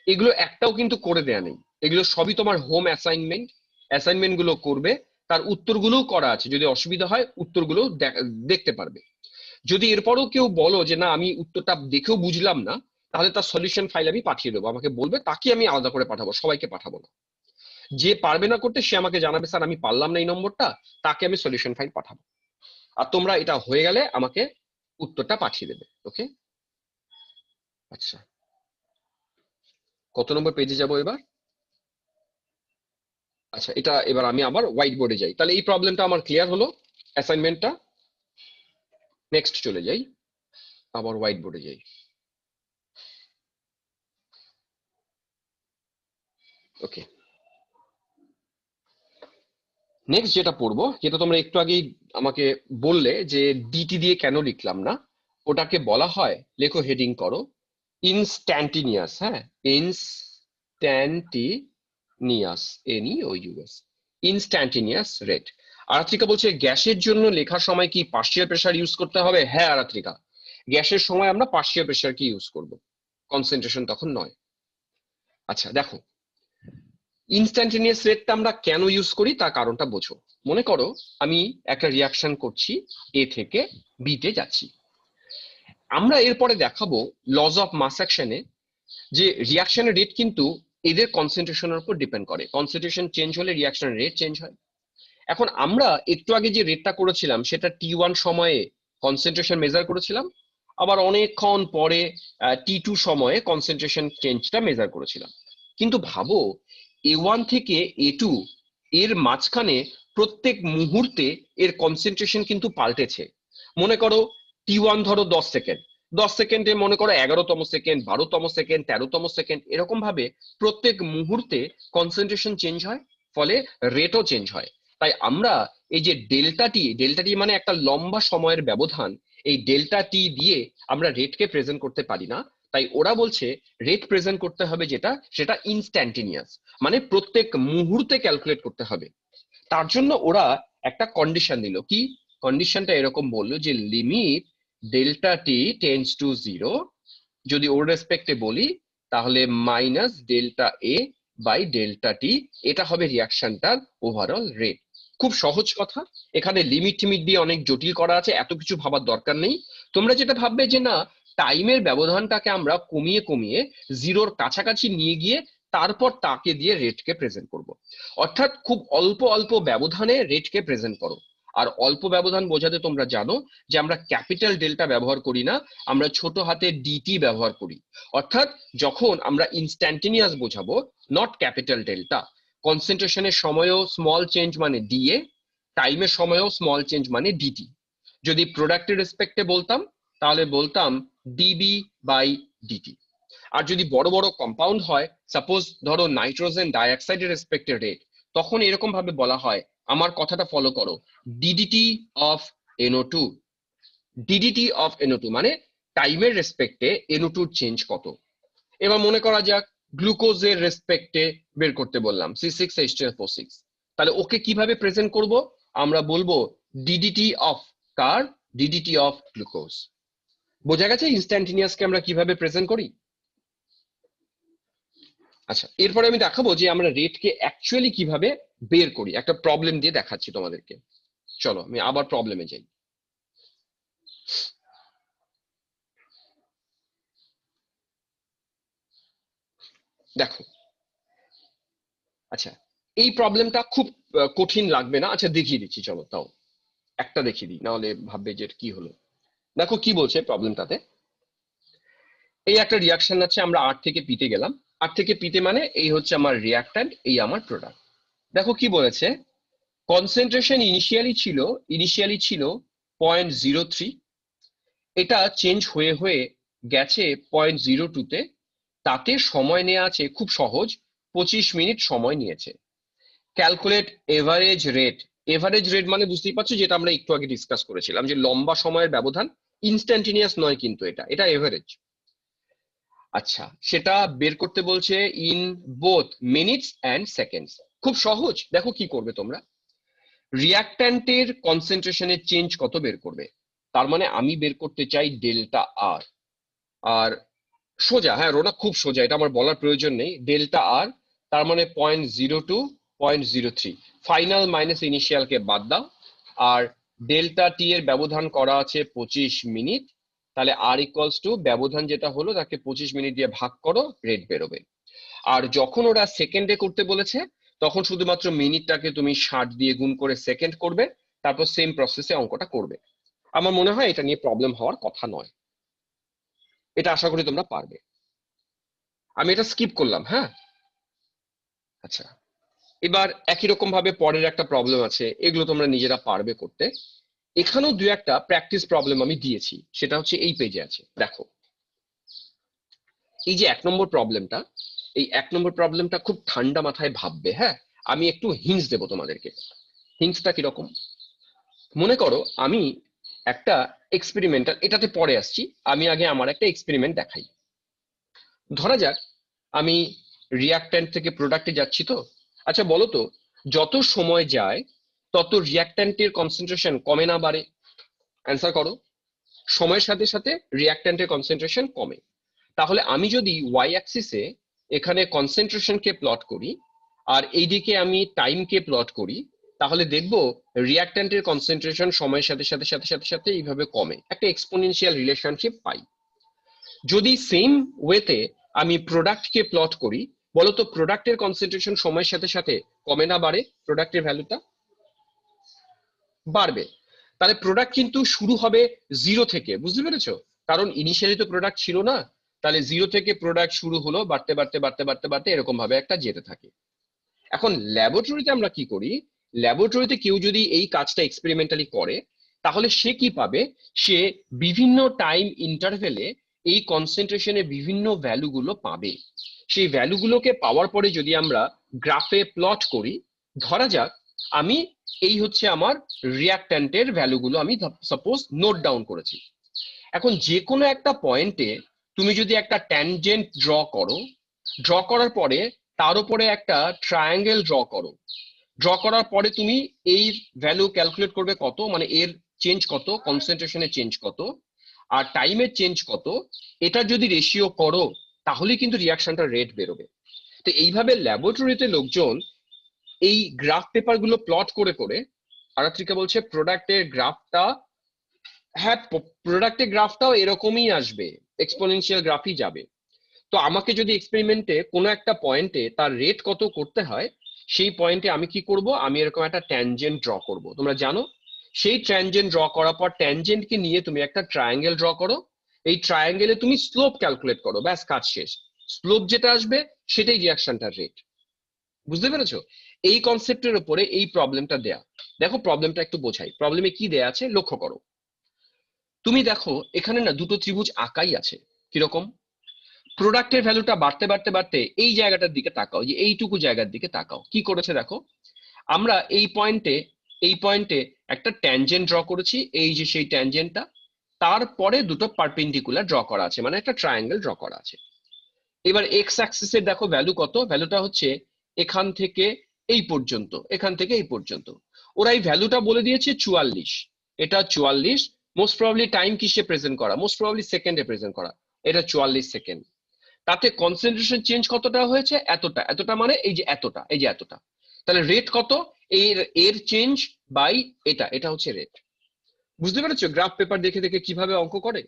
এগুলো একটাও কিন্তু করে দেয়া নেই, এগুলো সবই তোমার হোম অ্যাসাইনমেন্ট। অ্যাসাইনমেন্ট গুলো করবে, তার উত্তরগুলোও করা আছে, যদি অসুবিধা হয় উত্তরগুলো দেখতে পারবে। যদি এরপরও কেউ বলো যে না আমি উত্তরটা দেখেও বুঝলাম না, তাহলে তার সলিউশন ফাইল আমি পাঠিয়ে দেবো, আমাকে বলবে, তাকে আমি আলাদা করে পাঠাবো, সবাইকে পাঠাবো না। যে পারবে না করতে সে আমাকে জানাবে, স্যার আমি পারলাম না এই নম্বরটা, তাকে আমি সলিউশন ফাইল পাঠাবো। আর তোমরা এটা হয়ে গেলে আমাকে উত্তরটা পাঠিয়ে দেবে। ওকে, আচ্ছা কত নম্বর পেজে যাব এবার? আচ্ছা এটা এবার আমি আবার হোয়াইট বোর্ডে যাই। তাহলে এই প্রবলেমটা আমার ক্লিয়ার হলো, অ্যাসাইনমেন্টটা। নেক্সট চলে যাই। আবার হোয়াইট বোর্ডে যাই। ওকে, নেক্সট যেটা পড়বো, যেটা তোমরা একটু আগেই আমাকে বললে যে ডিটি দিয়ে কেন লিখলাম না, ওটাকে বলা হয়, লেখো হেডিং করো ইনস্ট্যান্টিনিয়াস। হ্যাঁ, instantaneous, NEOUS, instantaneous rate. Aratrika বলছে গ্যাসের জন্য লেখার সময় কি পার্শিয়াল প্রেসার ইউজ করতে হবে? হ্যাঁ আরাত্রিকা, গ্যাসের সময় আমরা পার্শিয়াল প্রেসার কি ইউজ করব, কনসেন্ট্রেশন তখন নয়। আচ্ছা দেখো, ইনস্ট্যান্টেনিয়াস রেটটা আমরা কেন ইউজ করি তার কারণটা বোঝো। মনে করো আমি একটা রিয়াকশন করছি, এ থেকে বি তে যাচ্ছি। আমরা এরপরে দেখাবো লজ অফ মাস অ্যাকশনে যে রিয়াকশনের রেট কিন্তু এদের কনসেন্ট্রেশনের উপর ডিপেন্ড করে। কনসেন্ট্রেশন চেঞ্জ হলে রিয়াকশনের রেট চেঞ্জ হয়। এখন আমরা একটু আগে যে রেটটা করেছিলাম সেটা T1 সময়ে কনসেন্ট্রেশন মেজার করেছিলাম, আবার অনেকক্ষণ পরে T2 সময়ে কনসেন্ট্রেশন চেঞ্জটা মেজার করেছিলাম। কিন্তু ভাবো A1 থেকে A2 এর মাঝখানে প্রত্যেক মুহূর্তে এর কনসেন্ট্রেশন কিন্তু পাল্টেছে। মনে করো T1 ধরো 10 সেকেন্ড, 10 সেকেন্ডে মনে করো 11তম সেকেন্ড, 12তম সেকেন্ড, 13তম সেকেন্ড, এরকম ভাবে প্রত্যেক মুহূর্তে কনসেন্ট্রেশন চেঞ্জ হয়, ফলে রেটও চেঞ্জ হয়। তাই আমরা এই যে ডেল্টা টি মানে একটা লম্বা সময়ের ব্যবধান, এই ডেল্টা টি দিয়ে আমরা রেটকে প্রেজেন্ট করতে পারি না। তাই ওরা বলছে রেট প্রেজেন্ট করতে হবে যেটা, সেটা ইনস্ট্যান্টিনিয়াস, মানে প্রত্যেক মুহূর্তে ক্যালকুলেট করতে হবে। তার জন্য ওরা একটা কন্ডিশন দিল। কি কন্ডিশনটা? এরকম বললো যে limit delta t tends to zero, যদি ওর রেসপেক্টে বলি তাহলে minus delta A by delta t, এটা হবে রিয়াকশনটার ওভারঅল রেট। খুব সহজ কথা, এখানে লিমিট টিমিট দিয়ে অনেক জটিল করা আছে, এত কিছু ভাবার দরকার নেই। তোমরা যেটা ভাববে যে না, টাইমের ব্যবধানটাকে আমরা কমিয়ে কমিয়ে জিরোর কাছাকাছি নিয়ে গিয়ে তারপর তাকে দিয়ে রেটকে প্রেজেন্ট করব, অর্থাৎ খুব অল্প অল্প ব্যবধানে রেটকে প্রেজেন্ট করো। আর অল্প ব্যবধান বোঝাতে তোমরা জানো যে আমরা ক্যাপিটাল ডেল্টা ব্যবহার করি না, আমরা ছোট হাতে ডিটি ব্যবহার করি। অর্থাৎ যখন আমরা ইনস্ট্যান্টেনিয়াস বোঝাবো, নট ক্যাপিটাল ডেল্টা, কনসেন্ট্রেশনের সময়ও স্মল চেঞ্জ মানে ডিএ, টাইমের সময়ও স্মল চেঞ্জ মানে ডিটি। যদি প্রোডাক্টের রেসপেক্টে বলতাম তাহলে বলতাম ডিবি বাই ডিটি। আর যদি বড় বড় কম্পাউন্ড হয়, সাপোজ ধরো নাইট্রোজেন ডাইঅক্সাইডের রেসপেক্টে রেট, তখন এরকম ভাবে বলা হয়, আমার কথাটা ফলো করো, DDT of NO2, DDT of NO2 মানে টাইমের রেসপেক্টে NO2 চেঞ্জ কত। এবার মনে করা যাক গ্লুকোজের রেসপেক্টে বের করতে বললাম C6H12O6, তাহলে ওকে কিভাবে প্রেজেন্ট করব? আমরা বলবো DDT of car, DDT of glucose. বোঝা গেছে ইনস্ট্যান্টিনিয়াসকে আমরা কিভাবে প্রেজেন্ট করি? আচ্ছা, এরপরে আমি দেখাবো যে আমরা রেটকে অ্যাকচুয়ালি কিভাবে বের করি, একটা প্রবলেম দিয়ে দেখাচ্ছি তোমাদেরকে। চলো আমি আবার প্রবলেমে যাই। দেখো, আচ্ছা এই প্রবলেমটা খুব কঠিন লাগবে না, আচ্ছা দেখিয়ে দিচ্ছি, চলো তাও একটা দেখিয়ে দিই, নাহলে ভাববে যে কি হলো। দেখো কি বলছে প্রবলেমটাতে, এই একটা রিয়াকশন আছে, আমরা আর থেকে পিতে গেলাম, আর থেকে পিতে মানে এই হচ্ছে আমার রিয়াক্ট্যান্ট, এই আমার প্রোডাক্ট। দেখো কি বলেছে, কনসেন্ট্রেশন ইনিশিয়ালি ছিল 0.03, এটা চেঞ্জ হয়ে হয়ে গেছে 0.02-তে, তাতে সময় নেওয়া আছে খুব সহজ, 25 মিনিট সময় নিয়েছে। Calculate average rate. Average rate মানে বুঝতেই পারছো, যেটা আমরা একটু আগে ডিসকাস করেছিলাম যে লম্বা সময়ের ব্যবধান, ইনস্ট্যান্টিনিয়াস নয় কিন্তু, এটা এভারেজ। আচ্ছা, সেটা বের করতে বলছে in both minutes and seconds. খুব সহজ, দেখো কি করবে তোমরা, রিয়াক্ট্যান্টের কনসেন্ট্রেশনের চেঞ্জ কত বের করবে। তার মানে আমি বের করতে চাই ডেল্টা আর। আর সোজা, হ্যাঁ রোনা খুব সোজা, এটা আমার বলার প্রয়োজন নেই, ডেল্টা আর তার মানে 0.02, 0.03, ফাইনাল মাইনাস ইনিশিয়ালকে বাদ দাও, আর ডেল্টা টি এর ব্যবধান করা আছে 25 মিনিট, তাহলে আর ইকুয়ালস টু ব্যবধান যেটা হলো তাকে 25 মিনিট দিয়ে ভাগ করো, রেট বেরোবে। আর যখন ওরা সেকেন্ডে করতে বলেছে তখন শুধুমাত্র মিনিটটাকে তুমি 60 দিয়ে গুণ করে সেকেন্ড করবে, তারপর সেম প্রসেসে অঙ্কটা করবে। আমার মনে হয় এটা নিয়ে প্রবলেম হওয়ার কথা নয়, এটা আশা করি তোমরা পারবে। আমি এটা স্কিপ করলাম, হ্যাঁ। আচ্ছা, এবার একই রকম ভাবে পরের একটা প্রবলেম আছে, এগুলো তোমরা নিজেরা পারবে করতে। এখানেও দু একটা প্র্যাকটিস প্রবলেম আমি দিয়েছি, সেটা হচ্ছে এই পেজে আছে। দেখো এই যে 1 নম্বর প্রবলেমটা, এই 1 নম্বর প্রবলেমটা খুব ঠান্ডা মাথায় ভাববে। হ্যাঁ, আমি একটু হিন্টস দেবো তোমাদেরকে। হিন্টসটা কিরকম, মনে করো আমি একটা এক্সপেরিমেন্টাল, এটাতে পরে আসছি, আমি আগে আমার একটা এক্সপেরিমেন্ট দেখাই। ধরা যাক আমি রিয়াক্ট্যান্ট থেকে প্রোডাক্টে যাচ্ছি। তো আচ্ছা বলো তো, যত সময় যায় তত রিয়াক্ট্যান্টের কনসেন্ট্রেশন কমে না বাড়ে? অ্যান্সার করো। সময়ের সাথে সাথে রিয়াক্ট্যান্টের কনসেন্ট্রেশন কমে। তাহলে আমি যদি ওয়াই অ্যাক্সিসে এখানে কনসেন্ট্রেশনকে প্লট করি আর এইদিকে আমি টাইমকে প্লট করি, তাহলে দেখবো রিয়াক্ট্যান্টের কনসেন্ট্রেশন সময়ের সাথে সাথে সাথে সাথে সাথে এইভাবে কমে, একটা এক্সপোনেনশিয়াল রিলেশনশিপ পাই। যদি সেম ওয়েতে আমি প্রোডাক্টকে প্লট করি, বলতো প্রোডাক্টের কনসেন্ট্রেশন সময়ের সাথে সাথে কমে না বাড়ে? প্রোডাক্টের ভ্যালুটা বাড়বে। তাহলে প্রোডাক্ট কিন্তু শুরু হবে জিরো থেকে, বুঝতে পেরেছো? কারণ ইনিশিয়ালি তো প্রোডাক্ট ছিল না। তাহলে জিরো থেকে প্রোডাক্ট শুরু হলো, বাড়তে বাড়তে বাড়তে বাড়তে বাড়তে এরকম ভাবে একটা যেতে থাকে। এখন ল্যাবরেটরিতে আমরা কি করি, ল্যাবরেটরিতে কেউ যদি এই কাজটা এক্সপেরিমেন্টালি করে, তাহলে সে কি পাবে, সে বিভিন্ন টাইম ইন্টারভেলে এই কনসেন্ট্রেশনের বিভিন্ন ভ্যালুগুলো পাবে। সেই ভ্যালুগুলোকে পাওয়ার পরে যদি আমরা গ্রাফে প্লট করি, ধরা যাক আমি এই হচ্ছে আমার রিয়াক্ট্যান্টের ভ্যালুগুলো আমি সাপোজ নোট ডাউন করেছি। এখন যে কোনো একটা পয়েন্টে তুমি যদি একটা ট্যানজেন্ট ড্র করার পরে তার উপরে একটা ট্রায়াঙ্গেল ড্র করার পরে তুমি এই ভ্যালু ক্যালকুলেট করবে কত, মানে এর চেঞ্জ কত, কনসেন্ট্রেশনের চেঞ্জ কত আর টাইমের চেঞ্জ কত, এটা যদি রেশিও করো তাহলেই কিন্তু রিয়াকশনটা রেট বেরোবে। তো এইভাবে ল্যাবরেটরিতে লোকজন এই গ্রাফ পেপার গুলো প্লট করে করে, আরাত্রিকা বলছে প্রোডাক্টের গ্রাফটা, হ্যাঁ প্রোডাক্টের গ্রাফটাও এরকমই আসবে, এক্সপোনেনশিয়াল গ্রাফই যাবে। তো আমাকে যদি এক্সপেরিমেন্টে কোনো একটা পয়েন্টে তার রেট কত করতে হয়, সেই পয়েন্টে আমি কি করব, আমি এরকম একটা ট্যানজেন্ট ড্র করব। তোমরা জানো সেই ট্যানজেন্ট ড্র করার পর ট্যানজেন্টকে নিয়ে তুমি একটা ট্রায়াঙ্গেল ড্র করো, এই ট্রায়াঙ্গেলে তুমি স্লোপ ক্যালকুলেট করো, ব্যাস কাজ শেষ। স্লোপ যেটা আসবে সেটাই রিয়াকশনটার রেট। বুঝতে পেরেছো? এই কনসেপ্টের উপরে এই প্রবলেমটা দেয়া। দেখো প্রবলেমটা একটু বোঝাই, প্রবলেমে কি দেয়া আছে লক্ষ্য করো। তুমি দেখো এখানে না দুটো ত্রিভুজ আঁকাই আছে। কিরকম, প্রোডাক্টের ভ্যালুটা বাড়তে বাড়তে বাড়তে এই জায়গাটার দিকে তাকাও, যে এইটুকু জায়গার দিকে তাকাও, কি করেছে দেখো। আমরা এই পয়েন্টে একটা ট্যানজেন্ট ড্র করেছি, এই যে সেই ট্যানজেন্টটা, তারপরে দুটো পারপেন্ডিকুলার ড্র করা আছে, মানে একটা ট্রায়াঙ্গেল ড্র করা আছে। এবার এক্স অ্যাক্সিসের দেখো ভ্যালু কত, ভ্যালুটা হচ্ছে এখান থেকে এই পর্যন্ত, এখান থেকে এই পর্যন্ত। ওরা এই ভ্যালুটা বলে দিয়েছে 44, এটা 44। মোস্ট প্রবাবলি টাইম কিসে প্রেজেন্ট করা, মোস্ট প্রবাবলি সেকেন্ডে প্রেজেন্ট করা, এটা 44 সেকেন্ড। তাতে কনসেন্ট্রেশন চেঞ্জ কতটা হয়েছে, এতটা, এতটা মানে এই যে এতটা, এই যে এতটা। তাহলে রেট কত, এর এর চেঞ্জ বাই এটা, এটা হচ্ছে রেট। বুঝতে পেরেছো গ্রাফ পেপার দেখে দেখে কিভাবে অঙ্ক করে?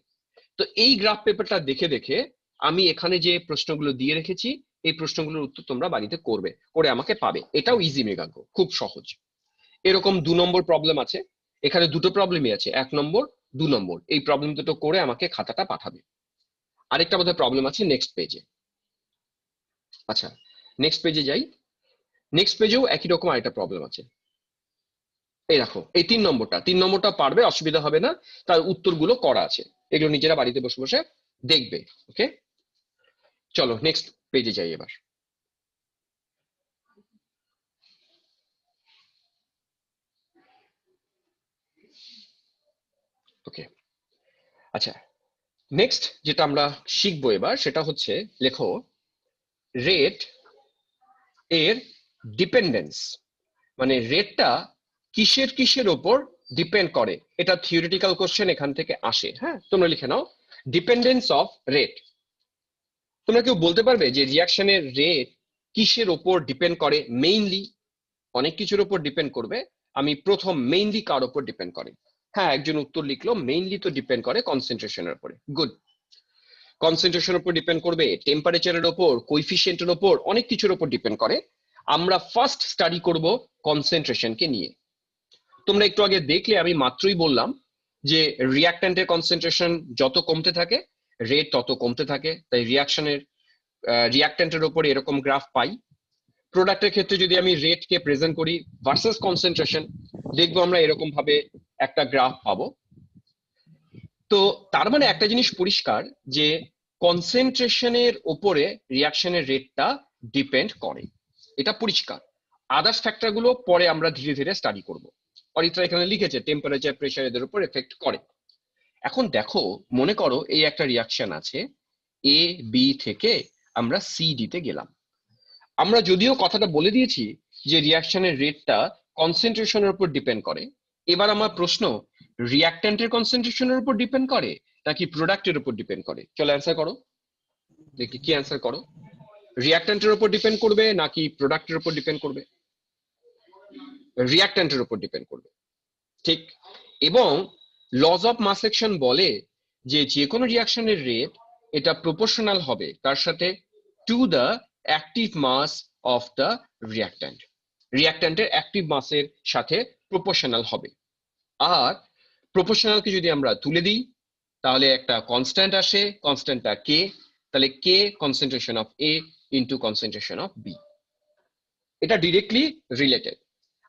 তো এই গ্রাফ পেপারটা দেখে দেখে আমি এখানে যে প্রশ্নগুলো দিয়ে রেখেছি, এই প্রশ্নগুলোর উত্তর তোমরা বাড়িতে করবে, করে আমাকে পাবে। এটাও ইজি মেগাঙ্ক, খুব সহজ। এরকম 2 নম্বর প্রবলেম আছে, এখানে দুটো প্রবলেমই আছে, 1 নম্বর 2 নম্বর। এই প্রবলেম দুটো করে আমাকে খাতাটা পাঠাবে। আরেকটা বোধহয় প্রবলেম আছে নেক্সট পেজে। আচ্ছা নেক্সট পেজে যাই। নেক্সট পেজেও একই রকম আরেকটা প্রবলেম আছে। এই দেখো এই 3 নম্বরটা পারবে, অসুবিধা হবে না, তার উত্তরগুলো করা আছে, এগুলো নিজেরা বাড়িতে বসে বসে দেখবে। ওকে চলো নেক্সট পেজে যাই এবার। ওকে আচ্ছা, নেক্সট যেটা আমরা শিখবো এবার সেটা হচ্ছে, লেখো রেট এর ডিপেন্ডেন্স, মানে রেটটা কিসের কিসের ওপর ডিপেন্ড করে। এটা থিওরিটিক্যাল কোশ্চেন এখান থেকে আসে। হ্যাঁ তোমরা লিখে নাও, ডিপেন্ডেন্স অফ রেট। তোমরা কেউ বলতে পারবে যে রিয়াকশনের রেট কিসের ওপর ডিপেন্ড করে? মেইনলি অনেক কিছুর উপর ডিপেন্ড করবে, আমি প্রথম মেইনলি কার উপর ডিপেন্ড করে? হ্যাঁ একজন উত্তর লিখলো, মেইনলি তো ডিপেন্ড করে কনসেন্ট্রেশনের উপরে। গুড, কনসেন্ট্রেশনের উপর ডিপেন্ড করবে, টেম্পারেচারের উপর, কোইফিশিয়েন্টের উপর, অনেক কিছুর উপর ডিপেন্ড করে। আমরা ফার্স্ট স্টাডি করব কনসেন্ট্রেশনকে নিয়ে। তোমরা একটু আগে দেখলে আমি মাত্রই বললাম যে রিয়াক্ট্যান্টের কনসেন্ট্রেশন যত কমতে থাকে রেট তত কমতে থাকে, তাই রিয়াক্ট্যান্টের উপর এরকম গ্রাফ পাই। প্রোডাক্টের ক্ষেত্রে যদি আমি রেটকে প্রেজেন্ট করি ভার্সেস কনসেন্ট্রেশন, দেখবো আমরা এরকম ভাবে একটা গ্রাফ পাবো। তো তার মানে একটা জিনিস পরিষ্কার যে কনসেন্ট্রেশনের উপরে রিয়াকশনের রেটটা ডিপেন্ড করে, এটা পরিষ্কার। আদার্স ফ্যাক্টর গুলো পরে আমরা ধীরে ধীরে স্টাডি করব। অরিত্রা এখানে লিখেছে টেম্পারেচার, প্রেসার এদের উপর এফেক্ট করে। এখন দেখো, মনে করো এই একটা রিয়াকশন আছে, এ বি থেকে আমরা সি দিতে গেলাম। আমরা যদিও কথাটা বলে দিয়েছি যে রিয়াকশনের রেটটা কনসেন্ট্রেশনের উপর ডিপেন্ড করে। এবার আমার প্রশ্ন, রিয়াক্ট্যান্টের কনসেন্ট্রেশনের উপর ডিপেন্ড করে নাকি প্রোডাক্টের উপর ডিপেন্ড করে? চলো অ্যান্সার করো, দেখি কি অ্যান্সার করো। রিয়াক্ট্যান্টের উপর ডিপেন্ড করবে নাকি প্রোডাক্টের উপর ডিপেন্ড করবে? রিয়াক্ট্যান্টের উপর ডিপেন্ড করবে, ঠিক। এবং লজ অফ মাস অ্যাকশন বলে যে যে কোনো রিয়াকশনের রেট এটা প্রপোর্শনাল হবে তার সাথে to the active mass of the reactant. রিয়াক্ট্যান্টের অ্যাক্টিভ মাসের সাথে প্রপোর্শনাল হবে। আর প্রপোর্শনালকে যদি আমরা তুলে দিই তাহলে একটা কনস্ট্যান্ট আসে, কনস্ট্যান্টটা কে, তাহলে K concentration of A into concentration of B, এটা ডিরেক্টলি রিলেটেড।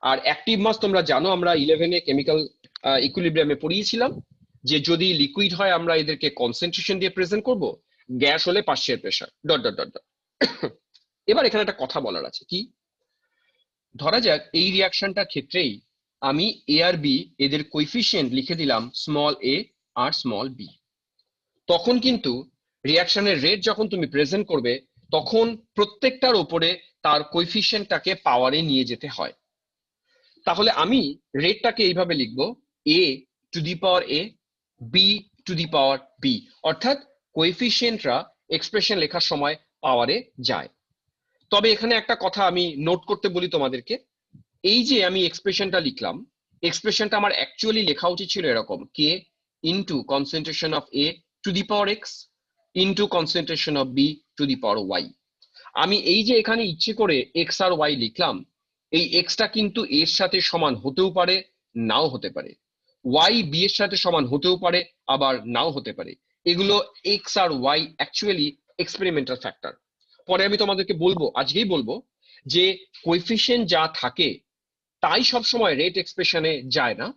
আর অ্যাক্টিভ মাস তোমরা জানো, আমরা 11-এ কেমিক্যাল ইকুইলিব্রিয়ামে পড়িয়েছিলাম যে যদি লিকুইড হয় আমরা এদেরকে কনসেন্ট্রেশন দিয়ে প্রেজেন্ট করব, গ্যাস হলে partial pressure dot dot dot dot. এবার এখানে একটা কথা বলার আছে, কি ধরা যাক এই রিয়াকশনটার ক্ষেত্রেই আমি এ আর বি এদের কোএফিসিয়েন্ট লিখে দিলাম স্মল এ আর স্মল বি। তখন কিন্তু রিয়াকশনের রেট যখন তুমি প্রেজেন্ট করবে তখন প্রত্যেকটার উপরে তার কোএফিসিয়েন্টটাকে পাওয়ারে নিয়ে যেতে হয়। তাহলে আমি রেটটাকে এইভাবে লিখবো, A to the power A, B to the power B, অর্থাৎ কোএফিসিয়েন্টরা এক্সপ্রেশন লেখার সময় পাওয়ারে যায়। তবে এখানে একটা কথা আমি নোট করতে বলি তোমাদেরকে, এই যে আমি এক্সপ্রেশনটা লিখলাম, এক্সপ্রেশনটা আমার অ্যাকচুয়ালি লেখা উচিত ছিল এরকম, K into concentration of A to the power x into concentration of B to the power y. আমি এই যে এখানে ইচ্ছে করে এক্স আর ওয়াই লিখলাম, এই এক্সটা কিন্তু এর সাথে সমান হতেও পারে, নাও হতে পারে। ওয়াই বি এর সাথে সমান হতেও পারে, আবার নাও হতে পারে। এগুলো এক্স আর ওয়াই অ্যাকচুয়ালি এক্সপেরিমেন্টাল ফ্যাক্টর। পরে আমি তোমাদেরকে বলবো, আজকেই বলবো, যে কোএফিসিয়েন্ট যা থাকে তাই সবসময় রেট এক্সপ্রেশনে যায় না,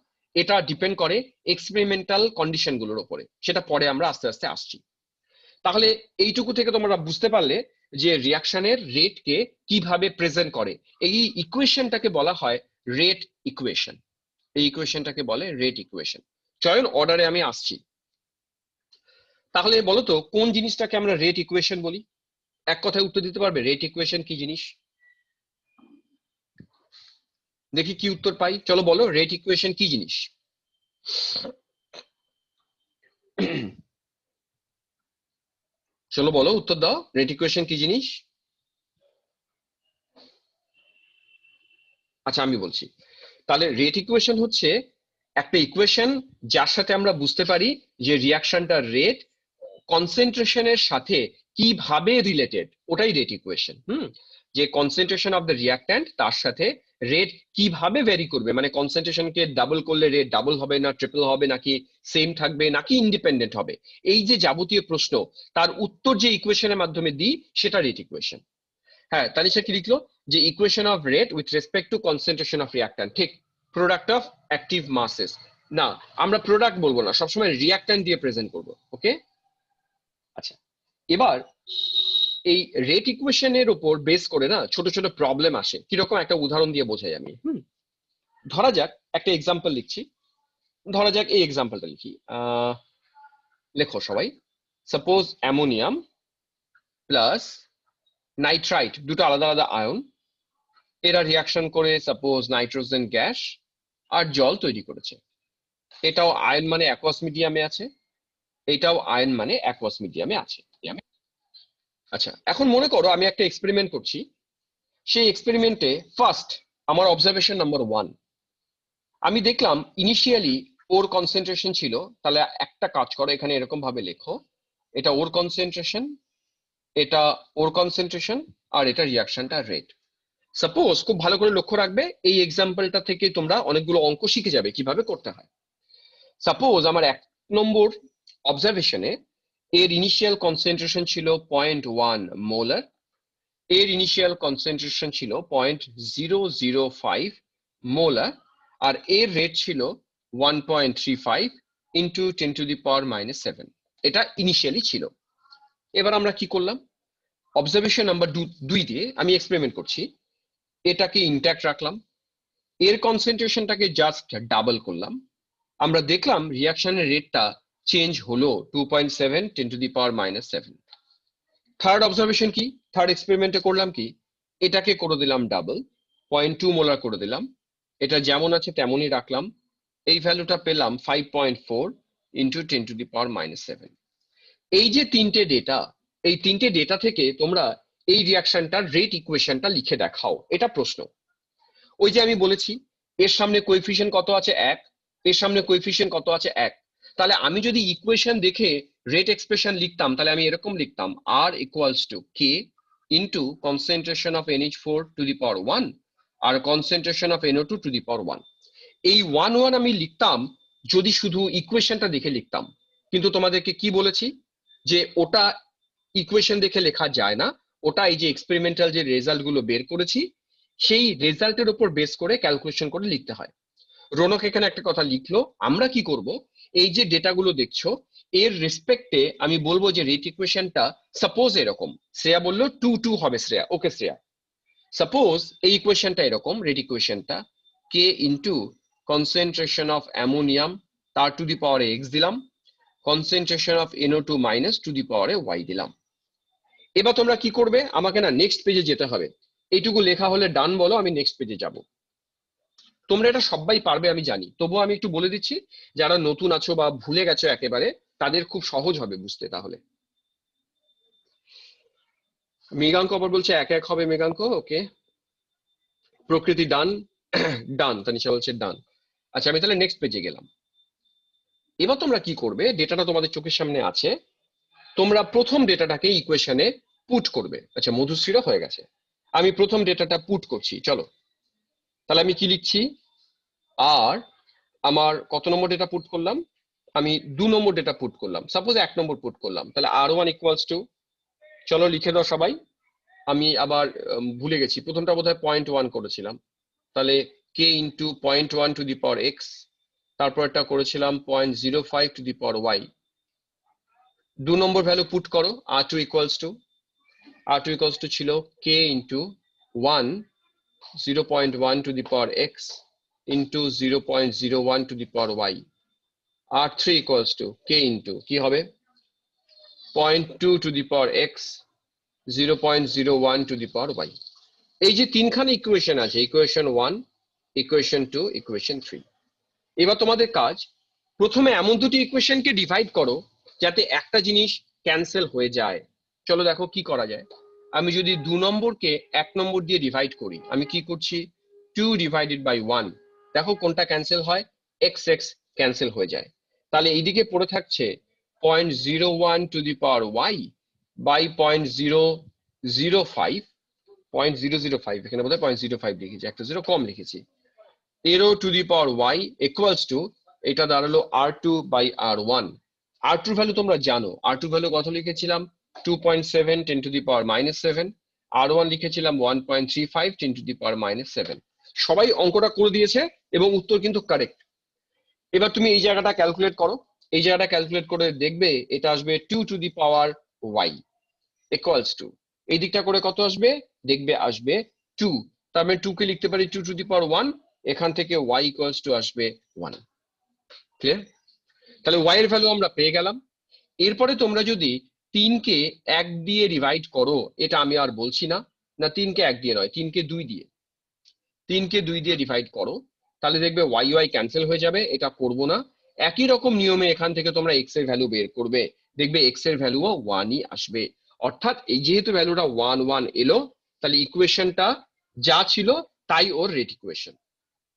এটা ডিপেন্ড করে এক্সপেরিমেন্টাল কন্ডিশন গুলোর উপরে, সেটা পরে আমরা আস্তে আস্তে আসছি। তাহলে এইটুকু থেকে তোমরা বুঝতে পারলে যে রিয়াকশনের রেটকে কিভাবে প্রেজেন্ট করে। এই ইকুয়েশনটাকে বলা হয় রেট ইকুয়েশন, এই ইকুয়েশনটাকে বলে রেট ইকুয়েশন। চয়ন অর্ডারে আমি আসছি। তাহলে বলো তো কোন জিনিসটাকে আমরা রেট ইকুয়েশন বলি? এক কথায় উত্তর দিতে পারবে রেট ইকুয়েশন কি জিনিস? দেখি কি উত্তর পাই, চলো বলো রেট ইকুয়েশন কি জিনিস। চলো বলো, উত্তর দাও, রেট ইকুয়েশন কি জিনিস? আচ্ছা আমি বলছি, তাহলে রেট ইকুয়েশন হচ্ছে একটা ইকুয়েশন যার সাথে আমরা বুঝতে পারি যে রিয়াকশনটার রেট কনসেন্ট্রেশনের সাথে কিভাবে রিলেটেড, ওটাই রেট ইকুয়েশন। যে কনসেন্ট্রেশন অফ দ্য রিয়াক্ট্যান্ট তার সাথে রেট কিভাবে ভ্যারি করবে, মানে কনসেন্ট্রেশনকে ডাবল করলে রেট ডাবল হবে না ট্রিপল হবে, নাকি সেম থাকবে, নাকি ইন্ডিপেন্ডেন্ট হবে, এই যে যাবতীয় প্রশ্ন তার উত্তর যে ইকুয়েশনের মাধ্যমে দিই সেটা রেট ইকুয়েশন। হ্যাঁ, তানিশা কি লিখলো যে equation of rate with respect to concentration of reactant, ঠিক। প্রোডাক্ট অফ অ্যাক্টিভ মাসেস, না আমরা প্রোডাক্ট বলবো না, সবসময় রিয়াক্ট্যান্ট দিয়ে প্রেজেন্ট করবো। ওকে, আচ্ছা এবার এই রেট ইকুয়েশনের উপর বেস করে না ছোট ছোট প্রবলেম আসে। কিরকম, একটা উদাহরণ দিয়ে বোঝাই আমি। ধরা যাক একটা এক্সাম্পল লিখছি, ধরা যাক এই এক্সাম্পলটা লিখি। লেখো সবাই, সাপোজ অ্যামোনিয়াম প্লাস নাইট্রাইট, দুটো আলাদা আলাদা আয়ন, এরা রিয়াকশন করে সাপোজ নাইট্রোজেন গ্যাস আর জল তৈরি করেছে। এটাও আয়ন মানে অ্যাকুয়াস মিডিয়ামে আছে, এটাও আয়ন মানে অ্যাকুয়াস মিডিয়ামে আছে। আচ্ছা এখন মনে করো আমি একটা এক্সপেরিমেন্ট করছি, সেই এক্সপেরিমেন্টে ফার্স্ট আমার অবজারভেশন নাম্বার 1, আমি দেখলাম ইনিশিয়ালি ওর কনসেন্ট্রেশন ছিল, তাহলে একটা কাজ করো এখানে এরকম ভাবে লেখো, এটা ওর কনসেন্ট্রেশন, এটা ওর কনসেন্ট্রেশন, আর এটা রিয়াকশনটা রেট। সাপোজ খুব ভালো করে লক্ষ্য রাখবে, এই এক্সাম্পলটা থেকে তোমরা অনেকগুলো অঙ্ক শিখে যাবে কিভাবে করতে হয়। সাপোজ আমার 1 নম্বর অবজারভেশনে এর ইনিশিয়াল কনসেন্ট্রেশন ছিল 0.1 মোলার, এর ইনিশিয়াল কনসেন্ট্রেশন ছিল 0.005 মোলার, আর এর রেট ছিল 1.35 into 10 two the power minus 7, এটা ইনিশিয়ালি ছিল। এবার আমরা কি করলাম, অবজারভেশন নাম্বার 2 দিয়ে আমি এক্সপেরিমেন্ট করছি, এটাকে ইনট্যাক্ট রাখলাম, এর কনসেন্ট্রেশনটাকে জাস্ট ডাবল করলাম, আমরা দেখলাম রিয়াকশনের রেটটা চেঞ্জ হলো 2.7 10 two the power minus 7। Third observation কি, থার্ড এক্সপেরিমেন্টে করলাম কি, এটাকে করে দিলাম ডাবল, 0.2 মোলার করে দিলাম, এটা যেমন আছে তেমনই রাখলাম, এই ভ্যালুটা পেলাম 5.4 into 10 two the power minus 7। এই যে তিনটে ডেটা, এই তিনটে ডেটা থেকে তোমরা এই রিয়াকশনটার রেট ইকুয়েশনটা লিখে দেখাও, এটা প্রশ্ন। ওই যে আমি বলেছি এর সামনে কোএফিসিয়েন্ট কত আছে 1, এর সামনে কোএফিসিয়েন্ট কত আছে 1, তাহলে আমি যদি ইকুয়েশন দেখে রেট এক্সপ্রেশন লিখতাম তাহলে আমি এরকম লিখতাম R equals to K into concentration of NH4 to the power 1 আর concentration of NO2 to the power 1। এই 1 আমি লিখতাম যদি শুধু ইকুয়েশনটা দেখে লিখতাম, কিন্তু তোমাদেরকে কি বলেছি যে ওটা ইকুয়েশন দেখে লেখা যায় না, ওটা এই যে এক্সপেরিমেন্টাল যে রেজাল্ট গুলো বের করেছি সেই রেজাল্টের উপর বেস করে ক্যালকুলেশন করে লিখতে হয়। রৌনক এখানে একটা কথা লিখলো, আমরা কি করব, এই যে ডেটাগুলো দেখছো এর রেসপেক্টে আমি বলবো যে রেট ইকুয়েশনটা সাপোজ এরকম, শ্রেয়া বললো 2 হবে শ্রেয়া, ওকে শ্রেয়া, সাপোজ এই ইকুয়েশনটা এরকম, রেট ইকুয়েশনটা K into concentration of ammonium তার টু দি পাওয়ারে x দিলাম, concentration of NO2 minus to the পাওয়ারে y দিলাম। এবার তোমরা কি করবে, আমাকে না নেক্সট পেজে যেতে হবে, এইটুকু লেখা হলে ডান বলো, আমি নেক্সট পেজে যাব। তোমরা এটা সবাই পারবে আমি জানি, তবুও আমি একটু বলে দিচ্ছি, যারা নতুন আছো বা ভুলে গেছো একেবারে তাদের খুব সহজ হবে বুঝতে। তাহলে মৃগাঙ্ক আবার বলছে 1-1 হবে মৃগাঙ্ক, ওকে। প্রকৃতি ডান, ডান, তানিশা বলছে ডান। আচ্ছা আমি তাহলে নেক্সট পেজে গেলাম। এবার তোমরা কি করবে, ডেটাটা তোমাদের চোখের সামনে আছে, তোমরা প্রথম ডেটাটাকে ইকুয়েশনে পুট করবে। আচ্ছা মধুশ্রীরা হয়ে গেছে, আমি প্রথম ডেটাটা পুট করছি, চলো। তাহলে আমি কি লিখছি, আর আমার কত নম্বর ডেটা পুট করলাম, আমি 2 নম্বর ডেটা পুট করলাম, সাপোজ 1 নম্বর পুট করলাম, তাহলে R1 ইকুয়ালস টু, চলো লিখে দাও সবাই, আমি আবার ভুলে গেছি, প্রথমটা বোধহয় 0.1 করেছিলাম, তাহলে K into 0.1 two the power x, তারপর একটা করেছিলাম 0.05 two the power y। 2 number value put করো, R2 ইকুয়ালস টু ছিল K into 0.1 two the power x into 0.01 to the power y। R3 equals to K into কি হবে 0.2 two the power x 0.01 to the power y। এই যে তিনখানা equation আছে, equation 1, equation 2, equation 3। এবার তোমাদের কাজ, প্রথমে এমন দুটি ইকুয়েশনকে ডিভাইড করো যাতে একটা জিনিস ক্যান্সেল হয়ে যায়। চলো দেখো কি করা যায়। আমি যদি 2 নম্বরকে 1 নম্বর দিয়ে ডিভাইড করি, আমি কি করছি 2 ডিভাইডেড বাই 1, দেখো কোনটা ক্যান্সেল হয়, x x ক্যান্সেল হয়ে যায়। তাহলে এইদিকে পড়ে থাকছে 0.01 to the power y by 0.005, 0.005, এখানে বোধহয় 0.05 লিখেছি, একটা জিরো কম লিখেছি, এরো to the power y equals to, এটা দাঁড়ালো R2 by R1। R2 value তোমরা জানো, R2 ভ্যালু কত লিখেছিলাম 2.7 10 two the power minus 7, R1 লিখেছিলাম 1.35 10 টু দি পাওয়ার মাইনাস 7। সবাই অঙ্কটা করে দিয়েছে এবং উত্তর কিন্তু কারেক্ট। এবার তুমি এই জায়গাটা ক্যালকুলেট করো, এই জায়গাটা ক্যালকুলেট করে দেখবে এটা আসবে 2 two the power y equals two, এই দিকটা করে কত আসবে, দেখবে আসবে 2, তার মানে 2 কে লিখতে পারি 2 টু দি পাওয়ার 1, এখান থেকে y ইকুয়ালস টু আসবে 1। ক্লিয়ার? তাহলে y এর ভ্যালু আমরা পেয়ে গেলাম। এরপরে তোমরা যদি 3 কে 1 দিয়ে ডিভাইড করো, এটা আমি আর বলছি না, না 3 কে 1 দিয়ে নয়, 3 কে 2 দিয়ে, 3 কে 2 দিয়ে ডিভাইড করো, তাহলে দেখবে y ক্যান্সেল হয়ে যাবে, এটা করব না। একই রকম নিয়মে এখান থেকে তোমরা x এর ভ্যালু বের করবে, দেখবে x এর ভ্যালুও 1ই আসবে। অর্থাৎ এই যেহেতু ভ্যালুটা 1 1 এলো, তাহলে ইকুয়েশনটা যা ছিল তাই ওর রেট ইকুয়েশন।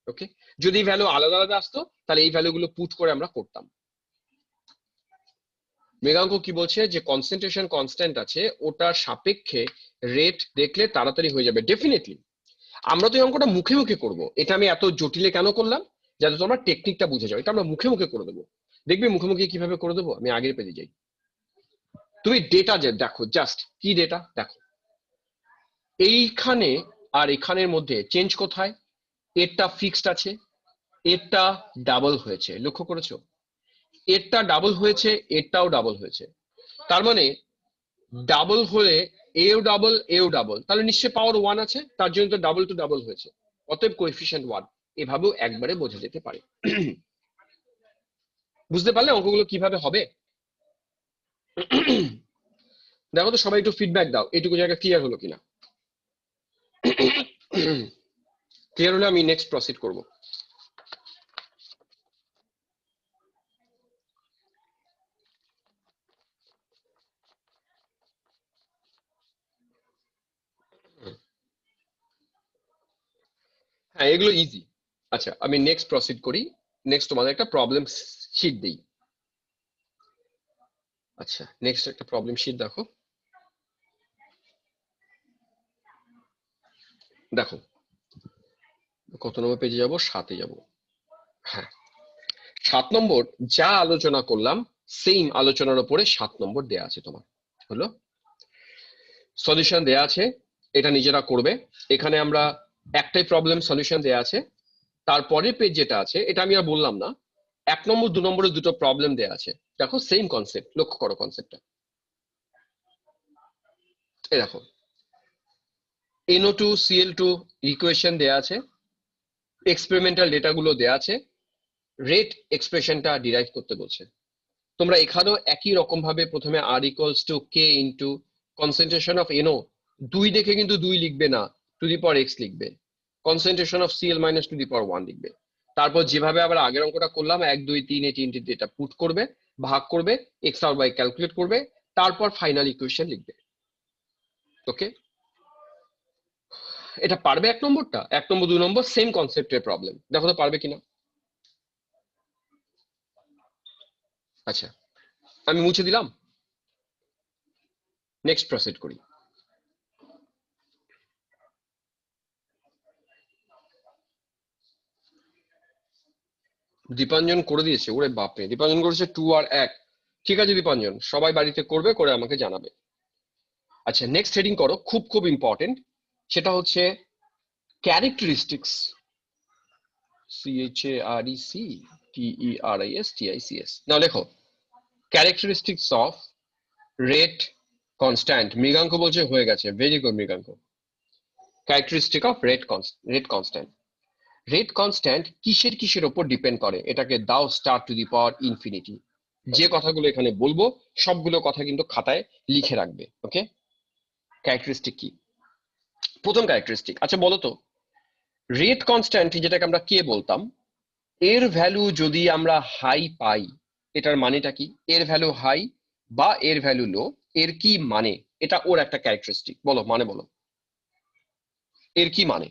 ওকে, যদি ভ্যালু আলাদা আলাদা আসতো তাহলে এই ভ্যালুগুলো পুট করে আমরা করতাম। মেঘাঙ্ক কি বলছে যে কনসেন্ট্রেশন কনস্ট্যান্ট আছে, ওটার সাপেক্ষে রেট দেখলে তাড়াতাড়ি হয়ে যাবে। ডেফিনেটলি আমরা তো এই অঙ্কটা মুখে মুখে করবো, এটা আমি এত জটিলে কেন করলাম, যাতে তোমরা টেকনিকটা বুঝে যাও, এটা আমরা মুখে মুখে করে দেবো। দেখবে মুখে মুখে কিভাবে করে দেবো, আমি আগের পেজে যাই, তুমি ডেটা যে দেখো, জাস্ট কি ডেটা দেখো, এইখানে আর এখানের মধ্যে চেঞ্জ কোথায়, এরটা ফিক্সড আছে, এরটা ডাবল হয়েছে, লক্ষ্য করেছো? এরটা ডাবল হয়েছে, এরটাও ডাবল হয়েছে। তার মানে ডাবল হলে এও ডাবল এও ডাবল, তাহলে নিশ্চয়ই পাওয়ার 1 আছে, তার জন্য তো ডাবল টু ডাবল হয়েছে, অতএব কোএফিসিয়েন্ট 1। এভাবেও একবারে বোঝা যেতে পারে। বুঝতে পারলে অঙ্কগুলো কিভাবে হবে? দেখো তো সবাই একটু ফিডব্যাক দাও, এইটুকু জায়গা ক্লিয়ার হলো কিনা। ক্লিয়ার হলে আমি নেক্সট প্রসিড করব। হ্যাঁ, এগুলো ইজি। আচ্ছা, আমি নেক্সট প্রসিড করি। নেক্সট তোমাদের একটা প্রবলেম শিট দিই। আচ্ছা, নেক্সট একটা প্রবলেম শিট দেখো। দেখো কত নম্বর পেজে যাব? 7-এ যাব। হ্যাঁ, 7 নম্বর যা আলোচনা করলাম সেম আলোচনার উপরে 7 নম্বর দেয়া আছে তোমার। হলো, সলিউশন দেয়া আছে, এটা নিজেরা করবে। এখানে আমরা একটাই প্রবলেম সলিউশন দেয়া আছে। তারপরের পেজ যেটা আছে এটা আমি আর বললাম না, 1 নম্বর 2 নম্বরে দুটো প্রবলেম দেয়া আছে। দেখো সেম কনসেপ্ট, লক্ষ্য করো কনসেপ্টটা। এই দেখো NO2 Cl2 ইকুয়েশন দেয়া আছে, এক্সপেরিমেন্টাল ডেটাগুলো দেয়া আছে, রেট এক্সপ্রেশনটা ডিরাইভ করতে বলছে। তোমরা এখানেও একই রকম ভাবে প্রথমে R equals to K into concentration of NO, 2 দেখে কিন্তু 2 লিখবে না, টু দি পাওয়ার x লিখবে। Concentration of Cl minus to the power 1 লিখবে। তারপর যেভাবে আবার আগের অঙ্কটা করলাম 1 2 3 এই তিনটে ডেটা পুট করবে, ভাগ করবে, x আর y ক্যালকুলেট করবে, তারপর ফাইনাল ইকুয়েশন লিখবে। ওকে, এটা পারবে 1 নম্বরটা? 1 নম্বর 2 নম্বর সেম কনসেপ্টের প্রবলেম, দেখো তো পারবে কিনা। আচ্ছা, আমি মুছে দিলাম, নেক্সট প্রসিড করি। দীপাঞ্জন করে দিয়েছে, ওরে বাপরে, দীপাঞ্জন করেছে 2 আর 1। ঠিক আছে দীপাঞ্জন, সবাই বাড়িতে করবে, করে আমাকে জানাবে। আচ্ছা, নেক্সট হেডিং করো, খুব খুব ইম্পর্টেন্ট, সেটা হচ্ছে ক্যারেক্টারিস্টিক্স, CHARECTERISTICS। না লেখো, characteristics of rate constant. Mriganka বলছে হয়ে গেছে, very good Mriganka. Characteristic of rate constant. Rate constant কিসের কিসের উপর ডিপেন্ড করে, এটাকে দাও star two the power infinity. যে কথাগুলো এখানে বলবো সবগুলো কথা কিন্তু খাতায় লিখে রাখবে। ওকে, ক্যারেক্টারিস্টিক কি? প্রথম ক্যারেক্টারিস্টিক, আচ্ছা বলো তো, রেট কনস্ট্যান্ট যেটাকে আমরা কে বলতাম, এর ভ্যালু যদি আমরা হাই পাই, এটার মানেটা কি? এর ভ্যালু হাই বা এর ভ্যালু লো, এর কি মানে? এটা ওর একটা ক্যারেক্টারিস্টিক, বলো মানে বলো, এর কি মানে?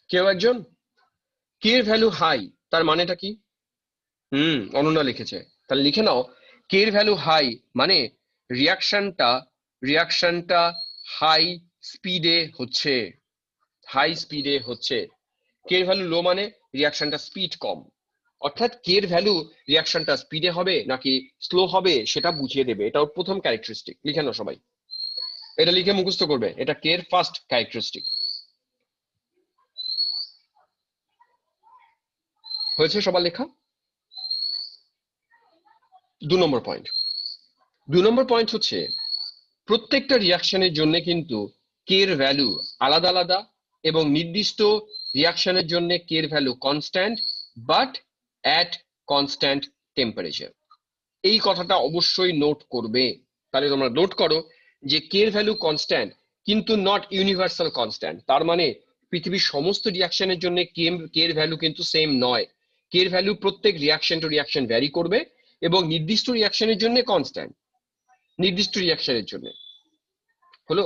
কেউ একজন? কে এর ভ্যালু হাই, তার মানেটা কি? অনন্যা লিখেছে, তাহলে লিখে নাও। কে এর ভ্যালু হাই মানে রিয়াকশনটা হাই স্পিডে হচ্ছে, হাই স্পিডে হচ্ছে। কে এর ভ্যালু লো মানে রিয়াকশনটা স্পিড কম। অর্থাৎ কে এর ভ্যালু রিয়াকশনটা স্পিডে হবে নাকি স্লো হবে সেটা বুঝিয়ে দেবে, এটা ওর প্রথম ক্যারেক্টারিস্টিক। লিখে নাও সবাই, এটা লিখে মুখস্থ করবে, এটা কে এর ফার্স্ট ক্যারেক্টারিস্টিক। হয়েছে সবার লেখা? 2 নম্বর পয়েন্ট। 2 নম্বর পয়েন্ট হচ্ছে প্রত্যেকটা রিয়াকশনের জন্য কিন্তু কে এর ভ্যালু আলাদা আলাদা, এবং নির্দিষ্ট রিয়াকশনের জন্য কে এর value constant, but at constant temperature. এই কথাটা অবশ্যই নোট করবে। তাহলে তোমরা নোট করো যে কে এর ভ্যালু কনস্ট্যান্ট কিন্তু নট ইউনিভার্সাল কনস্ট্যান্ট। তার মানে পৃথিবীর সমস্ত রিয়াকশনের জন্য কে এর ভ্যালু কিন্তু সেম নয়। কে এর ভ্যালু প্রত্যেক রিয়াকশন টু রিয়াকশন ভ্যারি করবে, এবং নির্দিষ্ট রিয়াকশনের জন্য কনস্ট্যান্ট, নির্দিষ্ট রিয়াকশনের জন্য। হলো,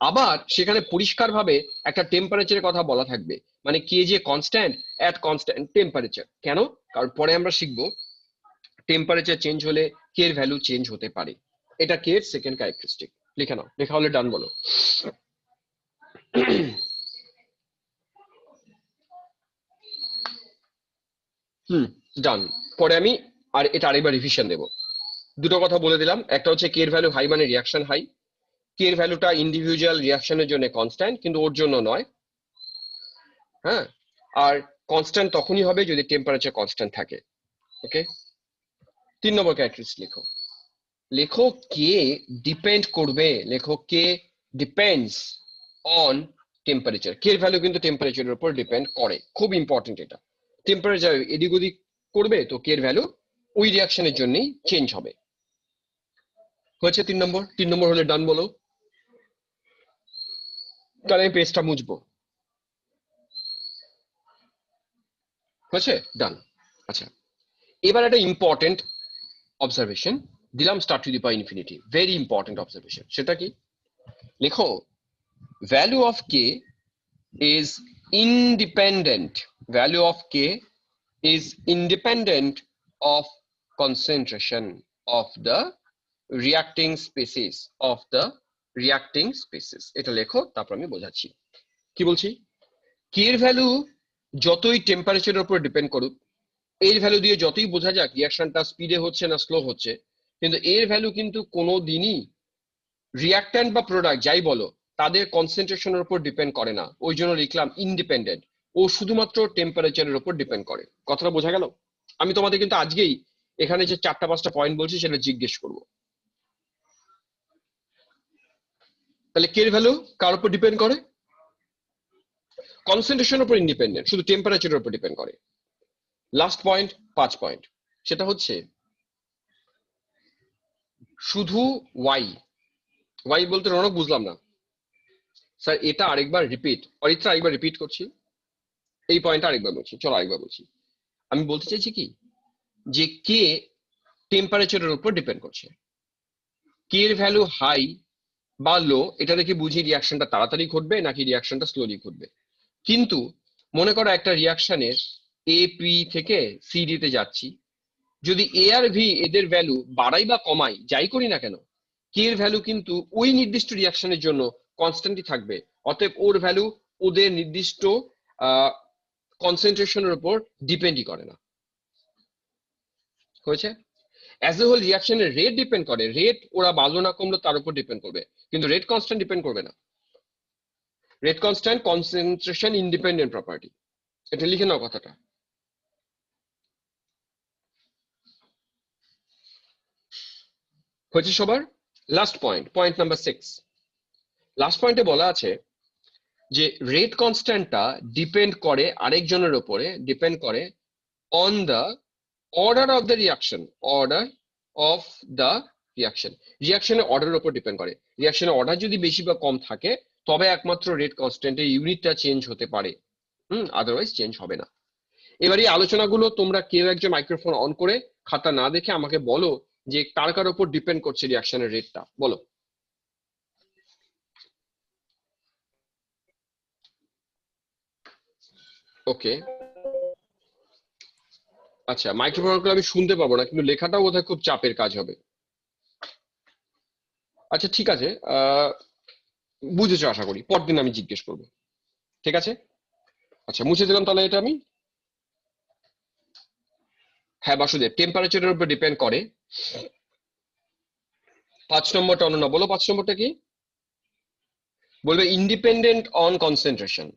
আবার সেখানে পরিষ্কারভাবে একটা টেম্পারেচারের কথা বলা থাকবে, মানে কে যে কনস্ট্যান্ট অ্যাট কনস্ট্যান্ট টেম্পারেচার। কেন? কারণ পরে আমরা শিখবো টেম্পারেচার চেঞ্জ হলে কে এর ভ্যালু চেঞ্জ হতে পারে। এটা কে এর সেকেন্ড ক্যারেক্টারিস্টিক। লিখে নাও, লেখা হলে ডান বলো। ডান। পরে আমি আর এটা আরেকবার রিভিশন দেবো। দুটো কথা বলে দিলাম, একটা হচ্ছে কে এর ভ্যালু হাই মানে রিয়াকশন হাই, কে এর ভ্যালুটা ইন্ডিভিজুয়াল রিয়াকশনের জন্য কনস্ট্যান্ট, কিন্তু ওর জন্য নয়। হ্যাঁ, আর কনস্ট্যান্ট তখনই হবে যদি টেম্পারেচার কনস্ট্যান্ট থাকে। ওকে, 3 নম্বর ক্যারেক্টারিস্টিক লেখো। লেখো কে ডিপেন্ড করবে, লেখো কে ডিপেন্ডস অন টেম্পারেচার। কে এর ভ্যালু কিন্তু টেম্পারেচারের উপর ডিপেন্ড করে, খুব ইম্পর্টেন্ট এটা। টেম্পারেচার এদিক ওদিক করবে তো কে এর ভ্যালু ওই রিয়াকশনের জন্যই চেঞ্জ হবে। হয়েছে 3 নম্বর। 3 নম্বর হলে ডান বলো, তাহলে আমি পেজটা মুছবো। হয়েছে, ডান। আচ্ছা, এবার একটা ইম্পর্টেন্ট অবজারভেশন দিলাম, star two the power infinity, very important observation. সেটা কি? লেখো value of K is independent, value of k is independent of concentration of the reacting species, of the reacting species। এটা লেখো, তারপর আমি বোঝাচ্ছি কি বলছি। k এর ভ্যালু যতই টেম্পারেচারের উপর ডিপেন্ড করুক, এর ভ্যালু দিয়ে যতই বোঝা যাক রিয়াকশনটা স্পিডে হচ্ছে না স্লো হচ্ছে, কিন্তু এর ভ্যালু কিন্তু কোনোদিনই রিয়াক্ট্যান্ট বা প্রোডাক্ট যাই বলো তাদের কনসেন্ট্রেশনের উপর ডিপেন্ড করে না। ওই জন্য লিখলাম ইন্ডিপেন্ডেন্ট, ও শুধুমাত্র টেম্পারেচারের উপর ডিপেন্ড করে। কথাটা বোঝা গেল? আমি তোমাদের কিন্তু আজকেই এখানে যে 4টা-5টা পয়েন্ট বলছি সেটা জিজ্ঞেস করবো। তাহলে কে এর ভ্যালু কার উপর ডিপেন্ড করে? কনসেন্ট্রেশনের উপর ইন্ডিপেন্ডেন্ট, শুধু টেম্পারেচারের উপর ডিপেন্ড করে। লাস্ট পয়েন্ট, 5 পয়েন্ট, সেটা হচ্ছে শুধু ওয়াই। ওয়াই বলতে রনক বুঝলাম না স্যার, এটা আরেকবার রিপিট, অরিত্রা আরেকবার রিপিট করছি, এই পয়েন্টটা আরেকবার বলছি, চলো আরেকবার বলছি। আমি বলতে চাইছি কি, যে কে টেম্পারেচারের উপর ডিপেন্ড করছে। কে এর ভ্যালু হাই বা লো এটা দেখে বুঝি রিয়াকশনটা তাড়াতাড়ি ঘটবে নাকি রিয়াকশনটা স্লোলি ঘটবে। কিন্তু মনে করো একটা রিয়াকশনের এ পি থেকে সি ডি তে যাচ্ছি, যদি এ আর ভি এদের ভ্যালু বাড়াই বা কমাই যাই করি না কেন, কে এর ভ্যালু কিন্তু ওই নির্দিষ্ট রিয়াকশনের জন্য কনস্ট্যান্টই থাকবে। অতএব ওর ভ্যালু ওদের নির্দিষ্ট কনসেন্ট্রেশনের উপর ডিপেন্ডই করে না। হয়েছে? অ্যাজ এ হোল রিয়াকশনের রেট ডিপেন্ড করে, রেট ওরা বাড়লো না কমলো তার উপর ডিপেন্ড করবে, কিন্তু রেট কনস্ট্যান্ট ডিপেন্ড করবে না। Rate constant concentration independent property, এটা লিখে নাও কথাটা। হয়েছে সবার? Last point, point number 6। Last পয়েন্টে বলা আছে যে রেট কনস্ট্যান্টটা ডিপেন্ড করে আরেকজনের উপরে, ডিপেন্ড করে on the order of the reaction, order of the reaction. রিয়াকশনের অর্ডারের উপর ডিপেন্ড করে। রিয়াকশনের অর্ডার যদি বেশি বা কম থাকে তবে একমাত্র রেট কনস্ট্যান্টের ইউনিটটা চেঞ্জ হতে পারে, আদারওয়াইজ চেঞ্জ হবে না। এবার এই আলোচনাগুলো তোমরা কেউ একজন মাইক্রোফোন অন করে খাতা না দেখে আমাকে বলো যে কার কার উপর ডিপেন্ড করছে রিয়াকশনের রেটটা, বলো। ওকে, আচ্ছা, মাইক্রোফোন অন করে আমি শুনতে পাবো না, কিন্তু লেখাটাও বোধহয় খুব চাপের কাজ হবে। আচ্ছা ঠিক আছে, বুঝেছো আশা করি, পরদিন আমি জিজ্ঞেস করবো। ঠিক আছে, আচ্ছা মুছে দিলাম তাহলে এটা আমি। হ্যাঁ বাসুদেব, টেম্পারেচারের উপর ডিপেন্ড করে। 5 নম্বরটা অনন্যা বলো, 5 নম্বরটা কি বলবে? Independent on concentration.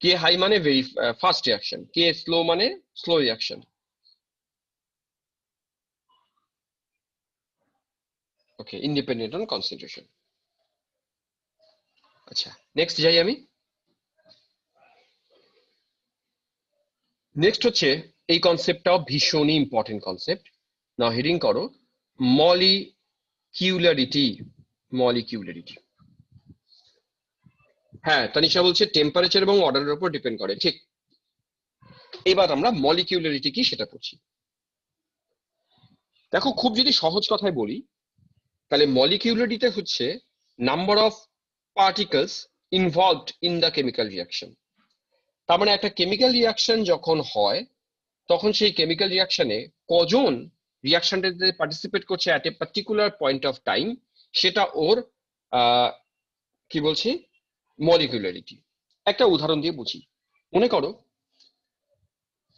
কে হাই মানে ভেরি ফাস্ট রিয়াকশন, কে স্লো মানে slow reaction. Okay, independent on concentration. আচ্ছা নেক্সট যাই আমি। নেক্সট হচ্ছে এই কনসেপ্টটাও ভীষণই ইম্পর্টেন্ট কনসেপ্ট। নাও হেডিং করো মলিকিউলারিটি। মলিকিউলারিটি, হ্যাঁ তানিশা বলছে টেম্পারেচার এবং অর্ডারের উপর ডিপেন্ড করে, ঠিক। এবার আমরা মলিকিউলারিটি কি সেটা পড়ছি। দেখো খুব যদি সহজ কথায় বলি, তাহলে মলিকিউলারিটি হচ্ছে number of particles involved in the chemical reaction. তার মানে একটা কেমিক্যাল রিয়াকশন যখন হয় তখন সেই কেমিক্যাল রিয়াকশনে কজন রিয়াকশনটাতে পার্টিসিপেট করছে at a particular point of time, সেটা ওর কি বলছি মলিকিউলারিটি। একটা উদাহরণ দিয়ে বুঝি। মনে করো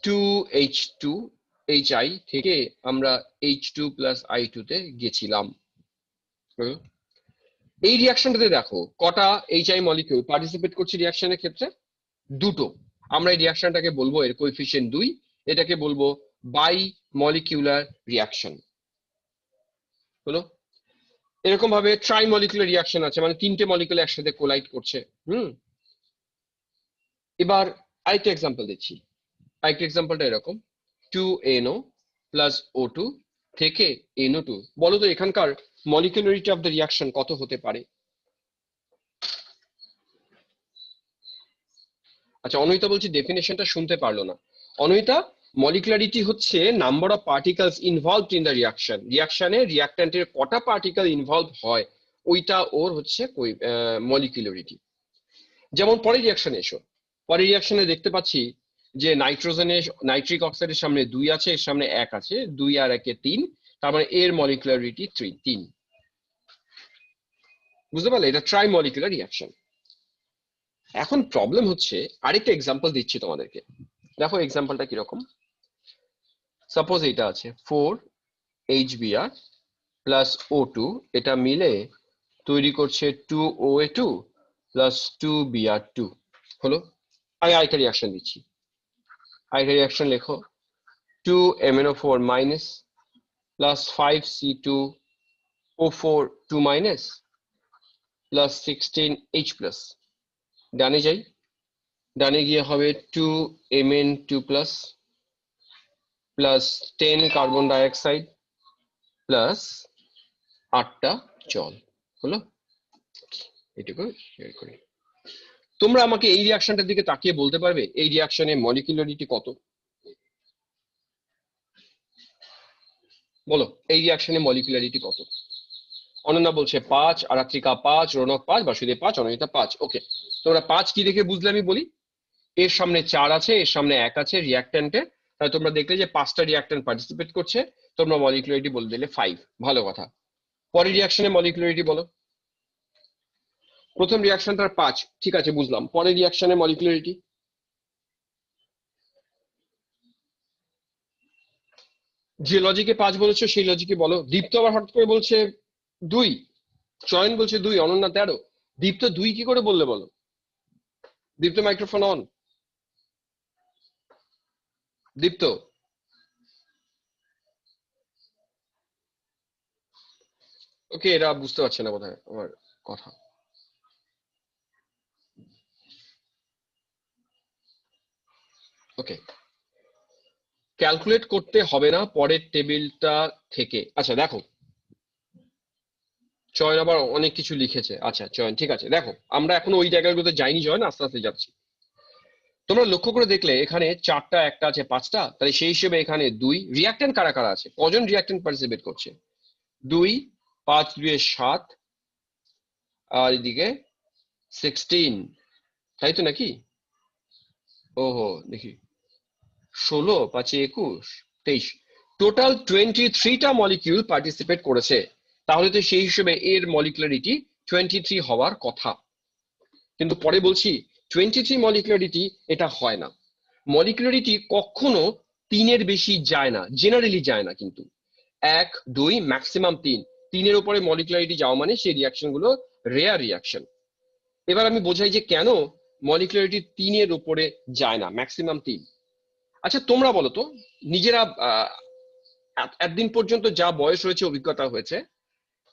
2H2HI থেকে আমরা H2 + I2 তে গেছিলাম। এই রিয়াকশনটাতে দেখো কটা এইচআই মলিকিউল পার্টিসিপেট করছে রিয়াকশনের ক্ষেত্রে, দুটো। আমরা এই রিয়াকশনটাকে বলবো এর কোএফিসিয়েন্ট 2, এটাকে বলবো বাই মলিকিউলার রিয়াকশন হলো। এরকম ভাবে ট্রাই মলিকুলার রিয়াকশন আছে, মানে তিনটে মলিকুল একসাথে কোলাইড করছে। এবার আরেকটা এক্সাম্পল দিচ্ছি। আরেকটা এক্সাম্পলটা এরকম, 2NO প্লাস O2 থেকে NO2। বলো তো এখানকার মলিকুলারিটি অফ দ্য রিয়াকশন কত হতে পারে? আচ্ছা, অনহিতা বলছি ডেফিনেশনটা শুনতে পারলো না। অনহিতা, মলিকুলারিটি হচ্ছে number of particles involved in the reaction. রিয়াকশনে রিয়াক্ট্যান্টের কটা পার্টিকেল ইনভলভ হয় ওইটা ওর হচ্ছে মলিকুলারিটি। যেমন পরের রিয়াকশনে এসো, পরের রিয়াকশনে দেখতে পাচ্ছি যে নাইট্রোজেনের নাইট্রিক অক্সাইডের সামনে 2 আছে, এর সামনে 1 আছে, 2 আর 1 3, তার মানে এর মলিকুলারিটি 3। বুঝতে পারলে? এটা ট্রাই মলিকুলার রিয়াকশন। এখন প্রবলেম হচ্ছে, আরেকটা এক্সাম্পল দিচ্ছি তোমাদেরকে, দেখো এক্সাম্পলটা কিরকম। সাপোজ এটা আছে 4HBr প্লাস O2, এটা মিলে তৈরি করছে 2OA2 প্লাস 2Br2 হলো। আমি আরেকটা রিয়াকশন দিচ্ছি, আরেকটা রিয়াকশন লেখো, 2MnO4 minus plus 5C2O4 2 minus plus 16H plus. ডানে যাই, ডানে গিয়ে হবে 2Mn2 plus plus 10 carbon dioxide plus 8টা জল হলো। এটুকু শেয়ার করি। তোমরা আমাকে এই রিয়াকশনটার দিকে তাকিয়ে বলতে পারবে এই রিয়াকশনে মলিকুলারিটি কত? বলো এই রিয়াকশনে মলিকুলারিটি কত? অনন্যা বলছে 5, আরাত্রিকা 5, রৌনক 5, বাসুদেব 5, অনন্যা 5। ওকে, তোমরা 5 কি দেখে বুঝলে আমি বলি? এর সামনে 4 আছে, এর সামনে 1 আছে রিয়াক্ট্যান্টে, তাহলে তোমরা দেখলে যে 5টা রিয়াক্ট্যান্ট পার্টিসিপেট করছে, তোমরা মলিকুলারিটি বলে দিলে 5। ভালো কথা। পরের রিয়াকশনে মলিকুলারিটি বলো। প্রথম রিয়াকশনটার 5, ঠিক আছে বুঝলাম। পরের রিয়াকশনে মলিকুলারিটি যে লজিকে 5 বলেছো সেই লজিকে বলো। দীপ্ত আবার হঠাৎ করে বলছে 2, চয়ন বলছে 2, অনন্যা 13। দীপ্ত 2 কি করে বললে বলো? দীপ্ত মাইক্রোফোন অন। দীপ্ত, ওকে, এরা বুঝতে পারছে না বোধহয় আমার কথা। ওকে, ক্যালকুলেট করতে হবে না পরের টেবিলটা থেকে। আচ্ছা দেখো, চয়ন আবার অনেক কিছু লিখেছে। আচ্ছা চয়ন, ঠিক আছে, দেখো আমরা এখন ওই জায়গাগুলোতে যাইনি জয়ন, আস্তে আস্তে যাচ্ছি। তোমরা লক্ষ্য করে দেখলে এখানে 4টা, একটা আছে 5টা, তাহলে সেই হিসেবে এখানে 2। রিয়াক্ট্যান্ট কারা কারা আছে? কজন রিয়াক্ট্যান্ট পার্টিসিপেট করছে? 2, 5 2 7, আর এদিকে 16, তাই তো নাকি? ওহো, দেখি 16 5 21 23, টোটাল 23টা মলিকিউল পার্টিসিপেট করেছে। তাহলে তো সেই হিসেবে এর মলিকুলারিটি 23 হওয়ার কথা। কিন্তু পরে বলছি 23 মলিকুলারিটি এটা হয় না। মলিকুলারিটি কখনো 3-এর বেশি যায় না, জেনারেলি যায় না। কিন্তু 1 2 ম্যাক্সিমাম 3, 3-এর উপরে মলিকুলারিটি যাওয়া মানে সেই রিয়াকশন গুলো রেয়ার রিয়াকশন। এবার আমি বোঝাই যে কেন মলিকুলারিটি 3-এর উপরে যায় না, ম্যাক্সিমাম 3। আচ্ছা তোমরা বলো তো, নিজেরা এতদিন পর্যন্ত যা বয়স হয়েছে, অভিজ্ঞতা হয়েছে,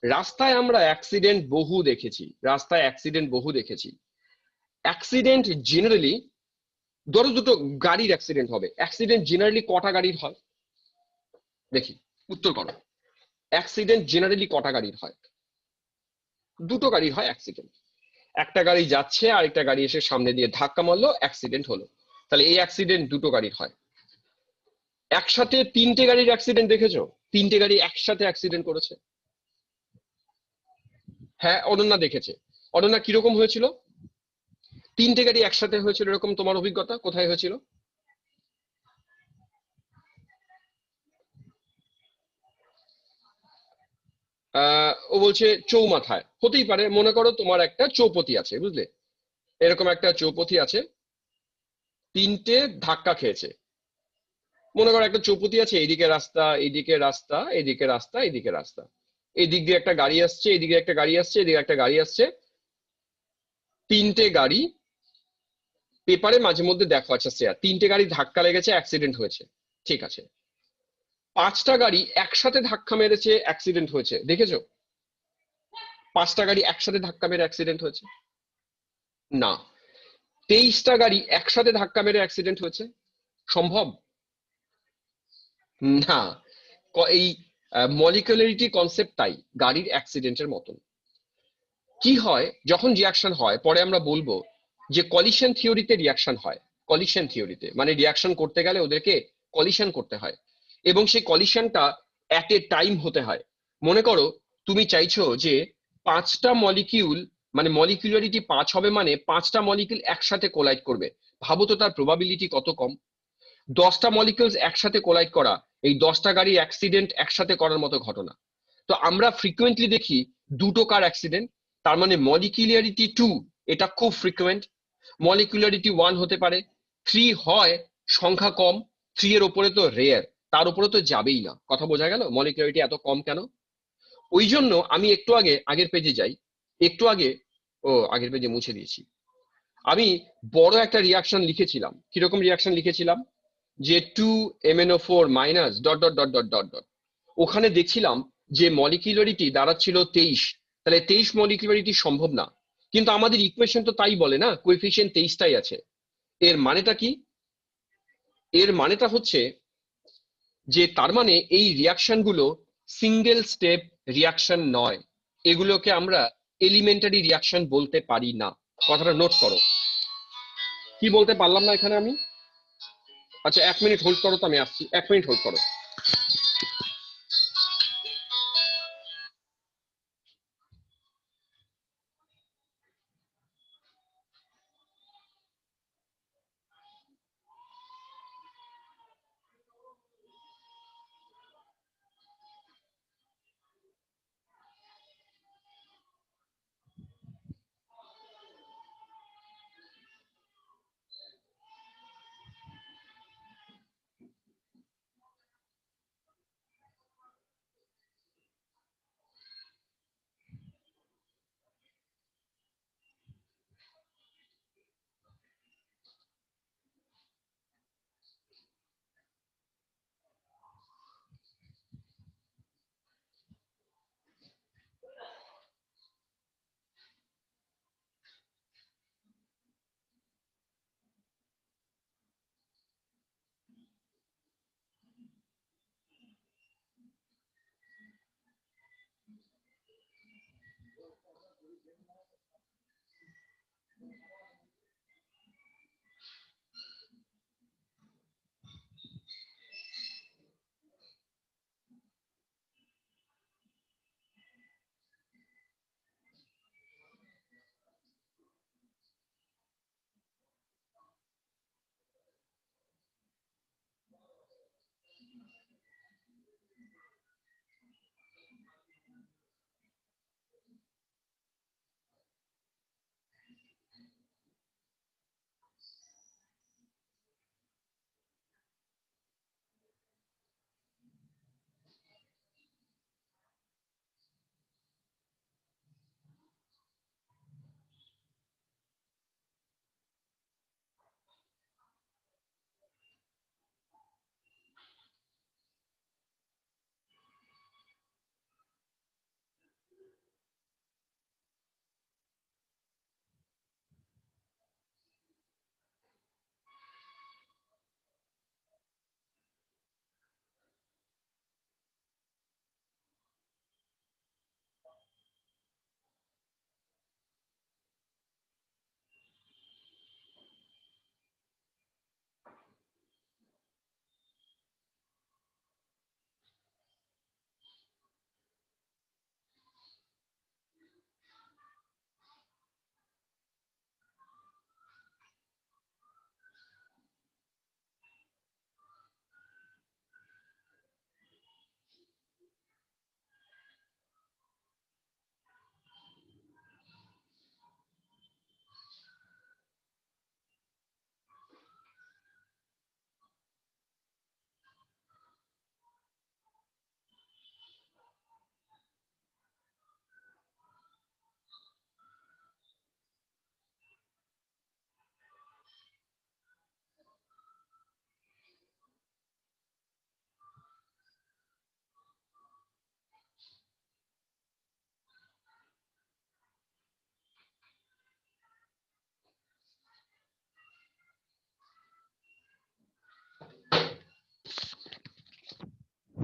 রাস্তায় আমরা অ্যাক্সিডেন্ট বহু দেখেছি, রাস্তায় অ্যাক্সিডেন্ট বহু দেখেছি। অ্যাক্সিডেন্ট জেনারেলি, ধরো দুটো গাড়ির অ্যাক্সিডেন্ট হবে, অ্যাক্সিডেন্ট জেনারেলি কটা গাড়ির হয়? দেখি, উত্তর করো। অ্যাক্সিডেন্ট জেনারেলি কটা গাড়ির হয়? দুটো গাড়ির হয় অ্যাক্সিডেন্ট। একটা গাড়ি যাচ্ছে, আরেকটা গাড়ি এসে সামনে দিয়ে ধাক্কা মারলো, অ্যাক্সিডেন্ট হলো। তাহলে এই অ্যাক্সিডেন্ট দুটো গাড়ির হয়। একসাথে 3টে গাড়ির অ্যাক্সিডেন্ট দেখেছো? 3টে গাড়ি একসাথে অ্যাক্সিডেন্ট করেছে। হ্যাঁ, অনন্যা দেখেছে। অনন্যা কিরকম হয়েছিল? 3টে গাড়ি একসাথে হয়েছিল, এরকম তোমার অভিজ্ঞতা কোথায় হয়েছিল? ও বলছে চৌমাথায়। হতেই পারে, মনে করো তোমার একটা চৌপতি আছে, বুঝলে, এরকম একটা চৌপতি আছে, 3টে ধাক্কা খেয়েছে। মনে করো একটা চৌপতি আছে, এইদিকে রাস্তা, এইদিকে রাস্তা, এইদিকে রাস্তা, এইদিকে রাস্তা। এদিক দিয়ে একটা গাড়ি আসছে, এদিকে একটা গাড়ি আসছে, এদিকে একটা গাড়ি আসছে, তিনটে গাড়ি পেপারে মাঝে মধ্যে দেখা আছে শেয়ার, তিনটে গাড়ি ধাক্কা লেগেছে, অ্যাক্সিডেন্ট হয়েছে, ঠিক আছে। পাঁচটা গাড়ি একসাথে ধাক্কা মেরেছে, অ্যাক্সিডেন্ট হয়েছে, দেখেছো? পাঁচটা গাড়ি একসাথে ধাক্কা মেরে অ্যাক্সিডেন্ট হয়েছে? না। 23টা গাড়ি একসাথে ধাক্কা মেরে অ্যাক্সিডেন্ট হয়েছে? সম্ভব? না। এই মলিকুলারিটি কনসেপ্ট তাই, গাড়ির অ্যাক্সিডেন্টের মতন। কি হয় যখন রিয়াকশন হয়, পরে আমরা বলবো যে কলিশন থিওরিতে রিয়াকশন হয়। কলিশন থিওরিতে মানে রিয়াকশন করতে গেলে ওদেরকে কলিশন করতে হয়, এবং সেই কলিশনটা অ্যাট এ টাইম হতে হয়। মনে করো তুমি চাইছো যে পাঁচটা মলিকিউল, মানে মলিকুলারিটি 5 হবে, মানে পাঁচটা মলিকিউল একসাথে কোলাইড করবে। ভাবো তো তার প্রবাবিলিটি কত কম। 10টা মলিকিউলস একসাথে কোলাইড করা, এই 10টা গাড়ি অ্যাক্সিডেন্ট একসাথে করার মতো ঘটনা। তো আমরা ফ্রিকুয়েন্টলি দেখি দুটো কার অ্যাক্সিডেন্ট, তার মানে মলিকুলারিটি 2 এটা খুব ফ্রিকুয়েন্ট। মলিকুলারিটি 1 হতে পারে, 3 হয় সংখ্যা কম, 3 এর ওপরে তো রেয়ার, তার উপরে তো যাবেই না। কথা বোঝা গেল মলিকুলারিটি এত কম কেন? ওই জন্য আমি একটু আগে আগের পেজে যাই, একটু আগে, আগের পেজে মুছে দিয়েছি। আমি বড় একটা রিয়াকশন লিখেছিলাম, কিরকম রিয়াকশন লিখেছিলাম, যে 2MnO4 minus dot dot dot dot dot dot, ওখানে দেখছিলাম যে মলিকুলারিটি দাঁড়াচ্ছিল 23, তাহলে 23 মলিকুলারিটি সম্ভব না। কিন্তু আমাদের ইকুয়েশন তো তাই বলে না, কোএফিসিয়েন্ট 23টাই আছে। এর মানেটা কি? এর মানেটা হচ্ছে যে তার মানে এই রিয়াকশন গুলো সিঙ্গেল স্টেপ রিয়াকশন নয়, এগুলোকে আমরা এলিমেন্টারি রিয়াকশন বলতে পারি না। কথাটা নোট করো। কি বলতে পারলাম না এখানে আমি? আচ্ছা 1 মিনিট হোল্ড করো, তো আমি আসছি, 1 মিনিট হোল্ড করো।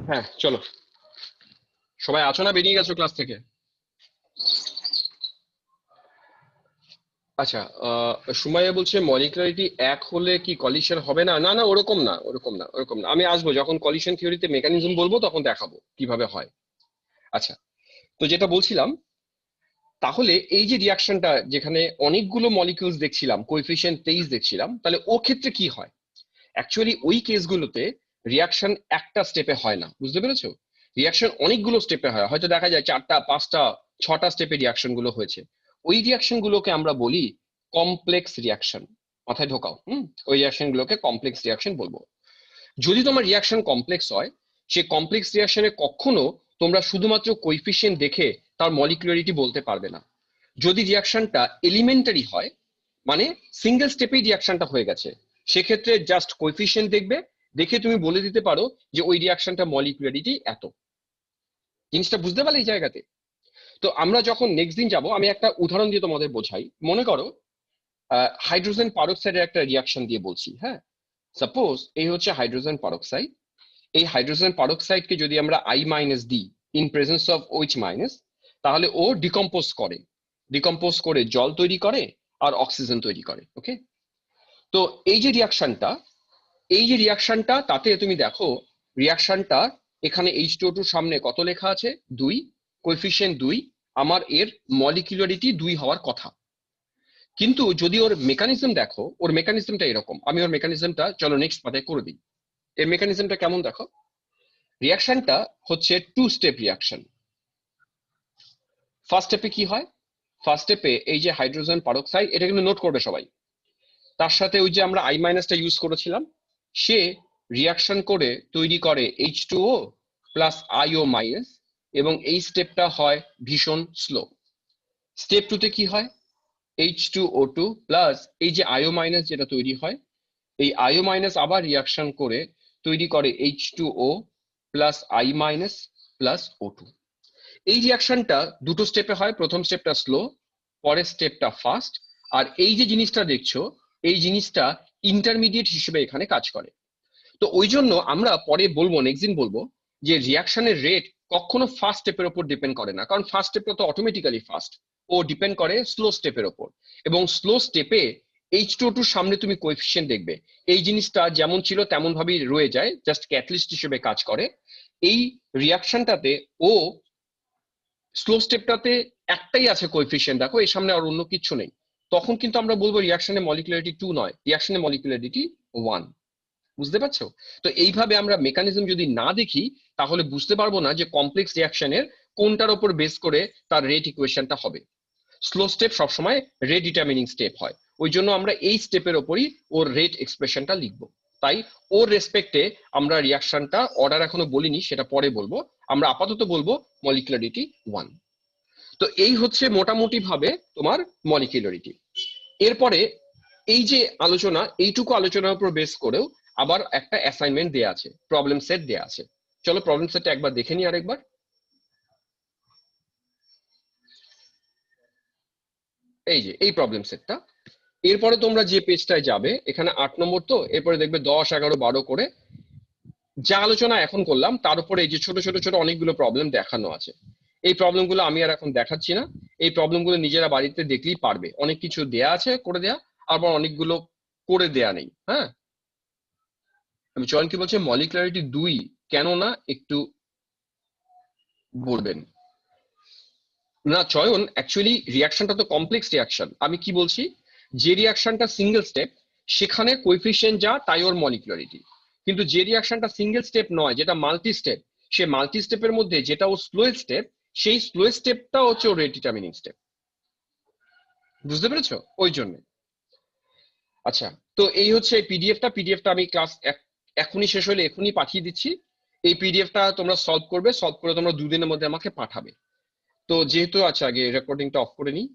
হ্যাঁ চলো, সবাই আছো না বেরিয়ে গেছো ক্লাস থেকে? আচ্ছা, সুমাইয়া বলছে মলিকুলারিটি এক হলে কি কলিশন হবে না? না না, ওরকম না, ওরকম না, ওরকম না। আমি আসবো যখন কলিশন থিওরিতে মেকানিজম বলবো তখন দেখাবো কিভাবে হয়। আচ্ছা, তো যেটা বলছিলাম, তাহলে এই যে রিয়াকশনটা যেখানে অনেকগুলো মলিকিউলস দেখছিলাম, কোএফিসিয়েন্ট 23 দেখছিলাম, তাহলে ও ক্ষেত্রে কি হয়? অ্যাকচুয়ালি ওই কেসগুলোতে রিয়াকশন একটা স্টেপে হয় না, বুঝতে পেরেছো? রিয়াকশন অনেকগুলো স্টেপে হয়, হয়তো দেখা যায় 4টা 5টা 6টা স্টেপে রিয়াকশন গুলো হয়েছে। ওই রিয়াকশন গুলোকে আমরা বলি কমপ্লেক্স রিয়াকশন। মাথায় ঢোকাও, ওই রিয়াকশন গুলোকে কমপ্লেক্স রিয়াকশন বলবো। যদি তোমার রিয়াকশন কমপ্লেক্স হয়, সে কমপ্লেক্স রিয়াকশনে কখনো তোমরা শুধুমাত্র কোইফিসিয়েন্ট দেখে তার মলিকুলারিটি বলতে পারবে না। যদি রিয়াকশনটা এলিমেন্টারি হয়, মানে সিঙ্গেল স্টেপেই রিয়াকশনটা হয়ে গেছে, সেক্ষেত্রে জাস্ট কোএফিসিয়েন্ট দেখবে, দেখে তুমি বলে দিতে পারো যে ওই রিয়াকশনটা মলিকুলারিটি এত। জিনিসটা বুঝতে পারলে এই জায়গাতে? তো আমরা যখন নেক্সট দিন যাব, আমি একটা উদাহরণ দিয়ে তোমাদের বোঝাই। মনে করো হাইড্রোজেন পারক্সাইডের একটা রিয়াকশন দিয়ে বলছি, হ্যাঁ। সাপোজ এই হচ্ছে হাইড্রোজেন পারক্সাইড। এই হাইড্রোজেন পারক্সাইডকে যদি আমরা আই মাইনাস দিই in presence of OH minus, তাহলে ও ডিকম্পোজ করে, ডিকম্পোজ করে জল তৈরি করে আর অক্সিজেন তৈরি করে। ওকে, তো এই যে রিয়াকশনটা, এই যে রিয়াকশনটা, তাতে তুমি দেখো রিয়াকশনটা এখানে H2O2 সামনে কত লেখা আছে? 2, কোএফিসিয়েন্ট 2। আমার এর মলিকুলারিটি 2 হওয়ার কথা। কিন্তু যদি ওর মেকানিজম দেখো, ওর মেকানিজমটা এরকম। আমি ওর মেকানিজমটা চলো নেক্সট পার্টে করে দিই। এর মেকানিজমটা কেমন দেখো। রিয়াকশনটা হচ্ছে 2 স্টেপ রিয়াকশন। ফার্স্ট স্টেপে কি হয়? ফার্স্ট স্টেপে এই যে হাইড্রোজেন পারক্সাইড, এটা কিন্তু নোট করবে সবাই, তার সাথে ওই যে আমরা আই মাইনাসটা ইউজ করেছিলাম, সে রিয়াকশন করে তৈরি করে H2O প্লাস আইও মাইনাস, এবং এই স্টেপটা হয় ভীষণ স্লো। স্টেপ 2 তে কি হয়? H2O2 প্লাস এই যে আইও মাইনাস যেটা তৈরি হয়, এই আইও মাইনাস আবার রিয়াকশন করে তৈরি করে H2O plus I minus plus O2। এই রিয়াকশনটা দুটো স্টেপে হয়, প্রথম স্টেপটা স্লো, পরের স্টেপটা ফাস্ট। আর এই যে জিনিসটা দেখছো, এই জিনিসটা ইন্টারমিডিয়েট হিসেবে এখানে কাজ করে। তো ওই জন্য আমরা পরে বলবো, নেক্সট দিন বলবো, যে রিয়াকশনের রেট কখনো ফার্স্ট স্টেপের উপর ডিপেন্ড করে না, কারণ ফার্স্ট স্টেপটা তো অটোমেটিক্যালি ফাস্ট। ও ডিপেন্ড করে স্লো স্টেপের উপর। এবং স্লো স্টেপে H2O2 সামনে তুমি কোএফিসিয়েন্ট দেখবে, এই জিনিসটা যেমন ছিল তেমন ভাবেই রয়ে যায়, জাস্ট ক্যাটালিস্ট হিসেবে কাজ করে। এই রিয়াকশনটাতে ও স্লো স্টেপটাতে একটাই আছে কোএফিসিয়েন্ট, দেখো এর সামনে আর অন্য কিছু নেই, তখন কিন্তু আমরা বলবো রিয়াকশনের মলিকুলারিটি 2 নয়, রিয়াকশনের মলিকুলারিটি 1। বুঝতে পারছো? তো এইভাবে আমরা মেকানিজম যদি না দেখি, তাহলে বুঝতে পারবো না যে কমপ্লেক্স রিয়াকশনের কোনটার উপর বেস করে তার রেট ইকুয়েশনটা হবে। স্লো স্টেপ সবসময় রেট ডিটারমিনিং স্টেপ হয়, ওই জন্য আমরা এই স্টেপের ওপরই ওর রেট এক্সপ্রেশনটা লিখবো। তাই ওর রেসপেক্টে আমরা রিয়াকশনটা অর্ডার এখনো বলিনি, সেটা পরে বলবো। আমরা আপাতত বলবো মলিকুলারিটি 1। তো এই হচ্ছে মোটামুটি ভাবে তোমার মলিকুলারিটি। এরপরে এই যে আলোচনা, এইটুকু আলোচনার উপর বেস করেও আবার একটা অ্যাসাইনমেন্ট দেয়া আছে, প্রবলেম সেট দেয়া আছে। চলো প্রবলেম সেটটা একবার দেখে নিই আরেকবার। এই যে এই প্রবলেম সেটটা। এরপরে তোমরা যে পেজটায় যাবে, এখানে 8 নম্বর, তো এরপরে দেখবে 10, 11, 12 করে যা আলোচনা এখন করলাম তার উপরে এই যে ছোট ছোট ছোট অনেকগুলো প্রবলেম দেখানো আছে। এই প্রবলেমগুলো আমি আর এখন দেখাচ্ছি না, এই প্রবলেমগুলো নিজেরা বাড়িতে দেখলেই পারবে। অনেক কিছু দেয়া আছে করে দেয়া, আবার অনেকগুলো করে দেয়া নেই। হ্যাঁ, আমি চয়ন কি বলছে মলিকুলারিটি 2 কেন না একটু বলবেন? না চয়ন, অ্যাকচুয়ালি রিয়াকশনটা তো কমপ্লেক্স রিয়াকশন। আমি কি বলছি, যে রিয়াকশনটা সিঙ্গেল স্টেপ সেখানে কোএফিসিয়েন্ট যা তাই ওর মলিকুলারিটি। কিন্তু যে রিয়াকশনটা সিঙ্গেল স্টেপ নয়, যেটা মাল্টি স্টেপ, সে মাল্টি স্টেপের মধ্যে যেটা ও স্লোয়েস্ট স্টেপ, সেই স্লোয়েস্ট স্টেপটা হচ্ছে ওর রেট ডিটারমিনিং স্টেপ। বুঝতে পেরেছো? ওই জন্য। আচ্ছা, তো এই হচ্ছে পিডিএফটা। পিডিএফটা আমি ক্লাস এখনই শেষ হলে এখনই পাঠিয়ে দিচ্ছি। এই পিডিএফটা তোমরা সলভ করবে, সলভ করে তোমরা 2 দিনের মধ্যে আমাকে পাঠাবে। তো যেহেতু, আচ্ছা আগে রেকর্ডিংটা অফ করে নিই।